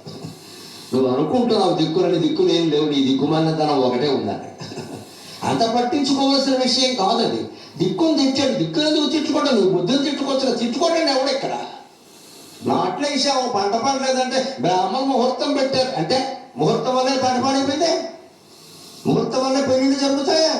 C: నువ్వు అనుకుంటున్నావు దిక్కులని, దిక్కులు ఏం లేవు, నీ దిక్కుమాలినతనం ఒకటే ఉందని. అంత పట్టించుకోవాల్సిన విషయం కాదు అది. దిక్కును తిట్టాడు, దిక్కును ఎందుకు తిట్టుకోవడం? నువ్వు బుద్ధిని తిట్టుకోవచ్చు, తిట్టుకోవడం ఎవడు ఇక్కడ? నాట్లో వేసాము, పంట పండలేదంటే బ్రాహ్మణ ముహూర్తం పెట్టారు అంటే ముహూర్తం వల్లే పంట పాడైపోయిందే, ముహూర్తం వల్లే పెళ్ళిళ్ళు జరుగుతాయా?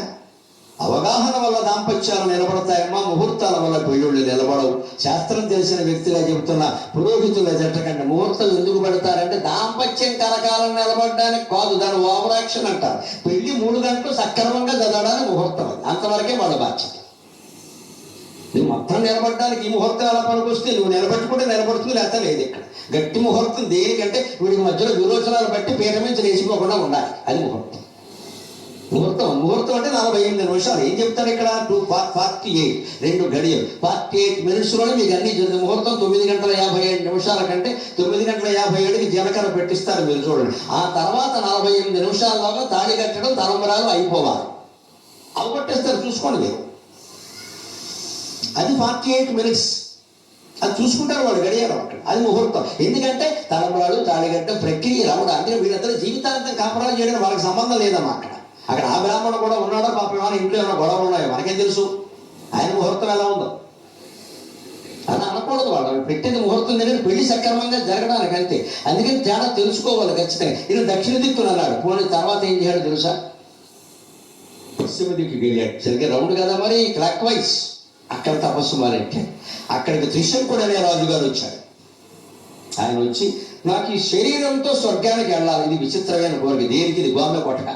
C: అవగాహన వల్ల దాంపత్యాలు నిలబడతాయమ్మా, ముహూర్తాల వల్ల పెళ్ళిళ్ళు నిలబడవు. శాస్త్రం తెలిసిన వ్యక్తిగా చెబుతున్న పురోహితుల జట్టకంటే ముహూర్తం ఎందుకు పెడతారంటే దాంపత్యం కలకాలం నిలబడడానికి కాదు, దాని ఓవర్ యాక్షన్ అంటారు. పెళ్లి 3 గంటలు సక్రమంగా జరగడానికి ముహూర్తం అది, అంతవరకే వాళ్ళ బాధ్యత. నువ్వు మొత్తం నిలబడడానికి ఈ ముహూర్తం ఎలా పనికొస్తే నువ్వు నిలబెట్టుకుంటే నిలబడుతుంది, లేకపోతే లేదు. ఇక్కడ గట్టి ముహూర్తం దేనికంటే వీడికి మధ్యలో విరోచనాలు బట్టి పీట నుంచి లేచిపోకుండా ఉండాలి, అది ముహూర్తం. ముహూర్తం అంటే 48 నిమిషాలు. ఏం చెప్తారు ఇక్కడ? 2:48, 2 గడియలు, 48 మినిట్స్లోనే మీకు అన్ని జరుగుతుంది. ముహూర్తం 9:57 కంటే 9:57కి జీలకర్ర పెట్టిస్తారు, మీరు చూడండి. ఆ తర్వాత 48 నిమిషాల్లోగా తాళి కట్టడం, తలంబరాలు అయిపోవాలి. అవి కొట్టేస్తారు, చూసుకోండి మీరు. అది 48 మినిట్స్. అది చూసుకుంటారు వాళ్ళు గడియారం అక్కడ, అది ముహూర్తం. ఎందుకంటే తలంబరాలు, తాళిగట్టడం ప్రక్రియ రావడం. అందుకే వీళ్ళందరూ జీవితాంతం కాపురాలు చేయడానికి వాళ్ళకి సంబంధం లేదమ్మా. అక్కడ ఆ బ్రాహ్మణుడు కూడా ఉన్నాడో పాపం, ఏమైనా ఇంట్లో ఏమైనా గొడవలు ఉన్నాయో మనకేం తెలుసు? ఆయన ముహూర్తం ఎలా ఉందో అలా అనకూడదు. వాళ్ళు పెట్టేది ముహూర్తం దగ్గర పెళ్లి సక్రమంగా జరగడానికి అంతే. అందుకని తేడా తెలుసుకోవాలి ఖచ్చితంగా. ఇది దక్షిణ దిక్కును అన్నాడు, పోనీ తర్వాత ఏం చేయాడు తెలుసా? పశ్చిమ దిక్కుకి వెళ్ళాడు. సరిగ్గా రౌండ్ కదా మరి, క్లాక్ వైజ్. అక్కడ తపస్సు మారంటే అక్కడికి త్రిశంకుడు అనే రాజుగారు వచ్చాడు. ఆయన వచ్చి, నాకు ఈ శరీరంతో స్వర్గానికి వెళ్ళాలి, ఇది విచిత్రమైన కోరిక. దేనికి? ఇది గోమె కొట్టక.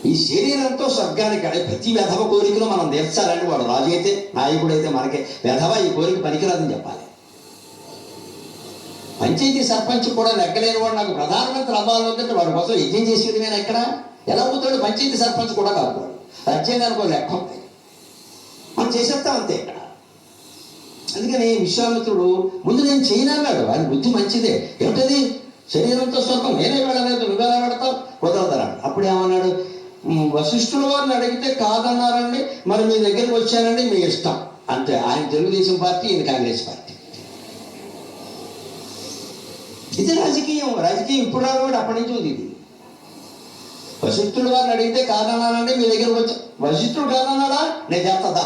C: ఈ శరీరంతో స్వర్గానికి వెళ్ళి ప్రతి వెధవ కోరికను మనం తీర్చాలంటే వాడు రాజు అయితే, నాయకుడు అయితే మనకే వెధవ ఈ కోరిక పనికిరాదని చెప్పాలి. పంచాయతీ సర్పంచ్ కూడా నెగ్గలేని వాడు నాకు ప్రధానమంత్రి అవ్వాలంటే వాడి కోసం యజ్ఞం చేసేది నేను ఎక్కడ ఎలా అవుతాడు? పంచాయతీ సర్పంచ్ కూడా కాదు, రాజ్యాంగానికి లెక్క ఉంది, మనం చేసేస్తాం అంతే ఇక్కడ. అందుకని విశ్వామిత్రుడు ముందు నేను చేయనన్నాడు. ఆయన బుద్ధి మంచిదే. ఏమిటది? శరీరంతో స్వర్గం నేనే వెళ్ళలేదు, నువ్వెలా పెడతావు? కుదరదన్నాడు. అప్పుడు ఏమన్నాడు? వశిష్ఠుల వారిని అడిగితే కాదన్నారండి, మరి మీ దగ్గరికి వచ్చానండి, మీ ఇష్టం అంతే. ఆయన తెలుగుదేశం పార్టీ, ఈయన కాంగ్రెస్ పార్టీ. ఇది రాజకీయం. రాజకీయం ఇప్పుడు రాదు, అప్పటి నుంచి ఉంది ఇది. వశిష్ఠుడు వారిని అడిగితే కాదన్నానండి, మీ దగ్గరకు వచ్చా. వశిష్ఠుడు కాదన్నాడా? నేను చేస్తుందా?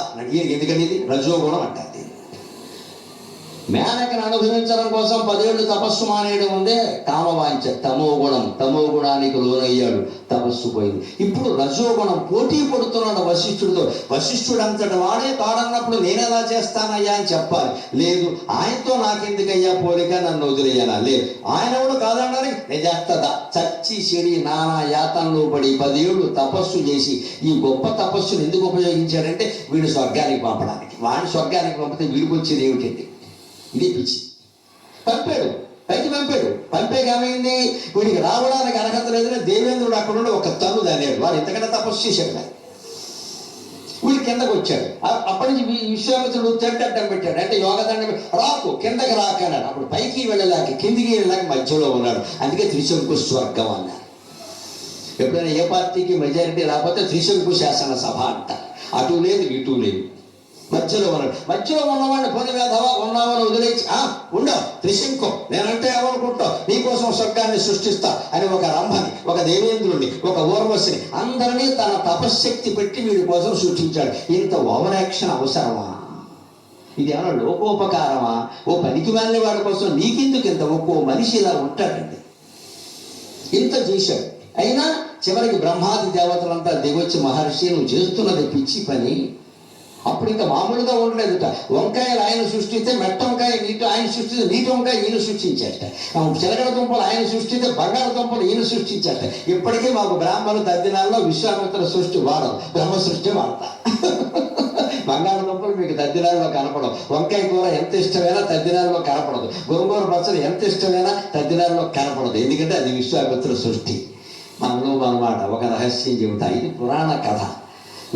C: ఎందుకని ఇది రజోగుణం అంటారు. మేనకను అనుభవించడం కోసం 10 ఏళ్ళు తపస్సు మానేయడం ఉందే కామవాంఛ, తమోగుణం. తమోగుణానికి లోనయ్యాడు, తపస్సు పోయింది. ఇప్పుడు రజోగుణం పోటీ పడుతున్నాడు వశిష్ఠుడితో. వశిష్ఠుడు అంతటి వాడే కాడన్నప్పుడు నేను ఎలా చేస్తానయ్యా అని చెప్పాలి. లేదు, ఆయనతో నాకెందుకయ్యా పోలిక, నన్ను వదిలేయనా? లేదు, ఆయన కూడా కాదన్నాడు, నేను చేస్తుందా? చచ్చి చెడి నానా యాతనలో పడి 10 ఏళ్ళు తపస్సు చేసి ఈ గొప్ప తపస్సును ఎందుకు ఉపయోగించాడంటే వీడు స్వర్గానికి పంపడానికి. వాడిని స్వర్గానికి పంపితే వీడికి వచ్చేది ఏమిటండి? ఇది పిచ్చి. పంపాడు, పైకి పంపాడు. పంపేకి ఏమైంది? వీడికి రావడానికి అర్హత లేదని దేవేంద్రుడు అక్కడ ఉండి ఒక తన్ను దానేడు. వాడు ఎంతకంటే తపస్సు చేశాడు. వీడు కిందకు వచ్చాడు. అప్పటి నుంచి విశ్వామిత్రుడు చెడ్డడ్డం పెట్టాడు. అంటే యోగదండం రాకు, కిందకి రాకన్నాడు. అప్పుడు పైకి వెళ్ళలేక కిందికి వెళ్ళలేక మధ్యలో ఉన్నాడు. అందుకే త్రిశంకు స్వర్గం అన్నారు. ఎప్పుడైనా ఏ పార్టీకి మెజారిటీ రాకపోతే త్రిశంకు శాసనసభ అంటారు. అటు లేదు, ఇటు లేదు, మధ్యలో ఉన్నాడు. మధ్యలో ఉన్నవాడిని పోని వేధవా ఉన్నావని వదిలేసి ఉండవు త్రిశంకు, నేనంటే ఏమనుకుంటావు, నీకోసం స్వర్గాన్ని సృష్టిస్తా అని ఒక రంభని, ఒక దేవేంద్రుడిని, ఒక ఊర్వశిని అందరినీ తన తపశ్శక్తి పెట్టి వీడి కోసం సృష్టించాడు. ఇంత ఓవర్ యాక్షన్ అవసరమా? ఇది ఏమన్నా లోకోపకారమా? ఓ పనికి మాలిన వాడి కోసం నీకెందుకు ఇంత? ఒక్కో మనిషి ఇలా ఉంటాడండి. ఇంత చేశాడు. అయినా చివరికి బ్రహ్మాది దేవతలంతా దిగొచ్చి, మహర్షి నువ్వు చేస్తున్నది పిచ్చి పని. అప్పుడు ఇంకా మామూలుగా ఉండలేదుట. వంకాయలు ఆయన సృష్టిస్తే మెట్ట వంకాయ నీటి ఆయన సృష్టిస్తే నీటి వంకాయ ఈయన సృష్టించాట. చిలకడ దుంపలు ఆయన సృష్టిస్తే బంగాళదుంపలు ఈయన సృష్టించాట. ఇప్పటికీ మాకు బ్రాహ్మణుల తద్దినాల్లో విశ్వామిత్ర సృష్టి వాడదు, బ్రహ్మ సృష్టి వాడతా. బంగాళదుంపలు మీకు తద్దినాల్లో కనపడవు. వంకాయ కూర ఎంత ఇష్టమైనా తద్దినాల్లో కనపడదు. గోంగూర పచ్చడి ఎంత ఇష్టమైనా తద్దినాల్లో కనపడదు. ఎందుకంటే అది విశ్వామిత్ర సృష్టి. మనలో అనమాట ఒక రహస్యం చెబుతా, ఇది పురాణ కథ.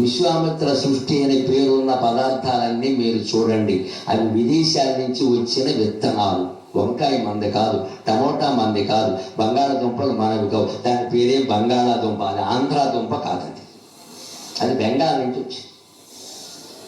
C: విశ్వామిత్ర సృష్టి అనే పేరున్న పదార్థాలన్నీ మీరు చూడండి, అవి విదేశాల నుంచి వచ్చిన విత్తనాలు. వంకాయ మంది కాదు, టమోటా మంది కాదు, బంగాళాదుంపలు మనవి కావు. దాని పేరే బంగాళాదుంప. అది ఆంధ్రాదుంప కాదండి, అది బెంగాల్ నుంచి వచ్చింది.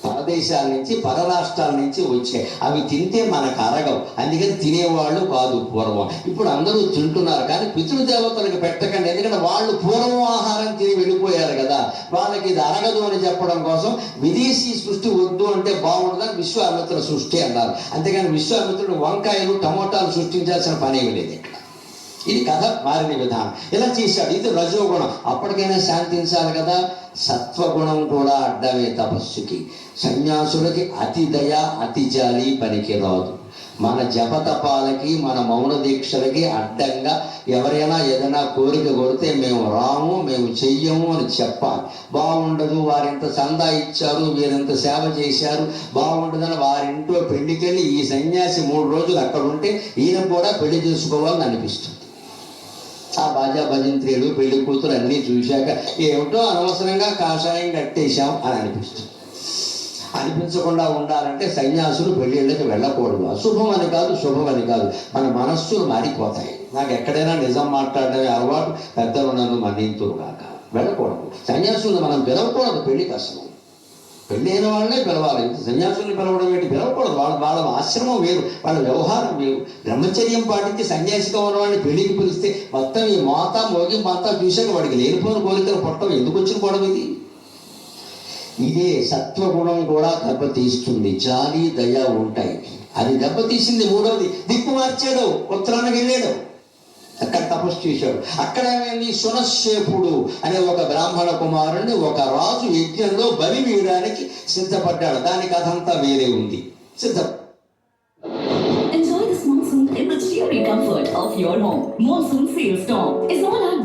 C: పరదేశాల నుంచి పరరాష్ట్రాల నుంచి వచ్చాయి. అవి తింటే మనకు అరగవు, అందుకని తినేవాళ్ళు కాదు పూర్వం. ఇప్పుడు అందరూ తింటున్నారు, కానీ పితృదేవతలకు పెట్టకండి, ఎందుకంటే వాళ్ళు పూర్వం ఆహారం తిని వెళ్ళిపోయారు కదా. వాళ్ళకి ఇది అరగదు అని చెప్పడం కోసం విదేశీ సృష్టి వద్దు అంటే బాగుండదని విశ్వామిత్ర సృష్టి అన్నారు. అంతేగాని విశ్వామిత్రుడు వంకాయలు టమోటాలు సృష్టించాల్సిన పని ఏమి లేదు ఇక్కడ. ఇది కథ మారిన విధానం. ఇలా చేశాడు. ఇది రజోగుణం. అప్పటికైనా శాంతించాలి కదా. సత్వగుణం కూడా అడ్డమే తపస్సుకి. సన్యాసులకి అతి దయ అతి జాలి పనికి రాదు. మన జపతపాలకి మన మౌన దీక్షలకి అడ్డంగా ఎవరైనా ఏదైనా కోరిక కొడితే మేము రాము, మేము చెయ్యము అని చెప్పాలి. బాగుండదు, వారింత చందా ఇచ్చారు, వీరింత సేవ చేశారు, బాగుండదని వారింట్లో పెళ్లికెళ్ళి ఈ సన్యాసి 3 రోజులు అక్కడ ఉంటే ఈయన కూడా పెళ్లి చేసుకోవాలని అనిపిస్తుంది. ఆ బాజా భజంత్రీలు పెళ్లి కూతురు అన్నీ చూశాక ఏమిటో అనవసరంగా కాషాయం కట్టేశాం అని అనిపిస్తుంది. అనిపించకుండా ఉండాలంటే సన్యాసులు పెళ్ళిళ్ళకి వెళ్ళకూడదు. అశుభం అని కాదు, శుభం అని కాదు, మన మనస్సులు మారిపోతాయి. నాకు ఎక్కడైనా నిజం మాట్లాడమే అలవాటు, పెద్దలు నన్ను మన్నింతురు కాక. వెళ్ళకూడదు. సన్యాసులు మనం పిలవకూడదు పెళ్లికి. అసలు పెళ్ళైన వాళ్ళనే పిలవాలి. సన్యాసుల్ని పిలవడం ఏంటి? పిలవకూడదు. వాళ్ళ ఆశ్రమం వేరు, వాళ్ళ వ్యవహారం వేరు. బ్రహ్మచర్యం పాటించి సన్యాసిగా ఉన్నవాడిని పెళ్లికి పిలిస్తే మొత్తం ఈ మాత మోగి మాత చూశాక వాడికి లేనిపోయిన కోరికలు పుట్టడం ఎందుకు వచ్చిన గొడవ ఇది? ఇదే సత్వగుణం కూడా దెబ్బతీస్తుంది. జాలి దయ ఉంటాయి, అది దెబ్బతీసింది. 3వది దిక్కు మార్చాడు, ఉత్తరానికి వెళ్ళాడు, అక్కడ తపస్సు చేశాడు. అక్కడ ఏమైంది? సునశ్శేపుడు అనే ఒక బ్రాహ్మణ కుమారుణ్ణి ఒక రాజు యజ్ఞంలో బలి వేయడానికి సిద్ధపడ్డాడు. దాని కథ అంతా వేరే ఉంది.
D: Enjoy this monsoon in the cheery comfort of your home. Monsoon Sales Storm is all at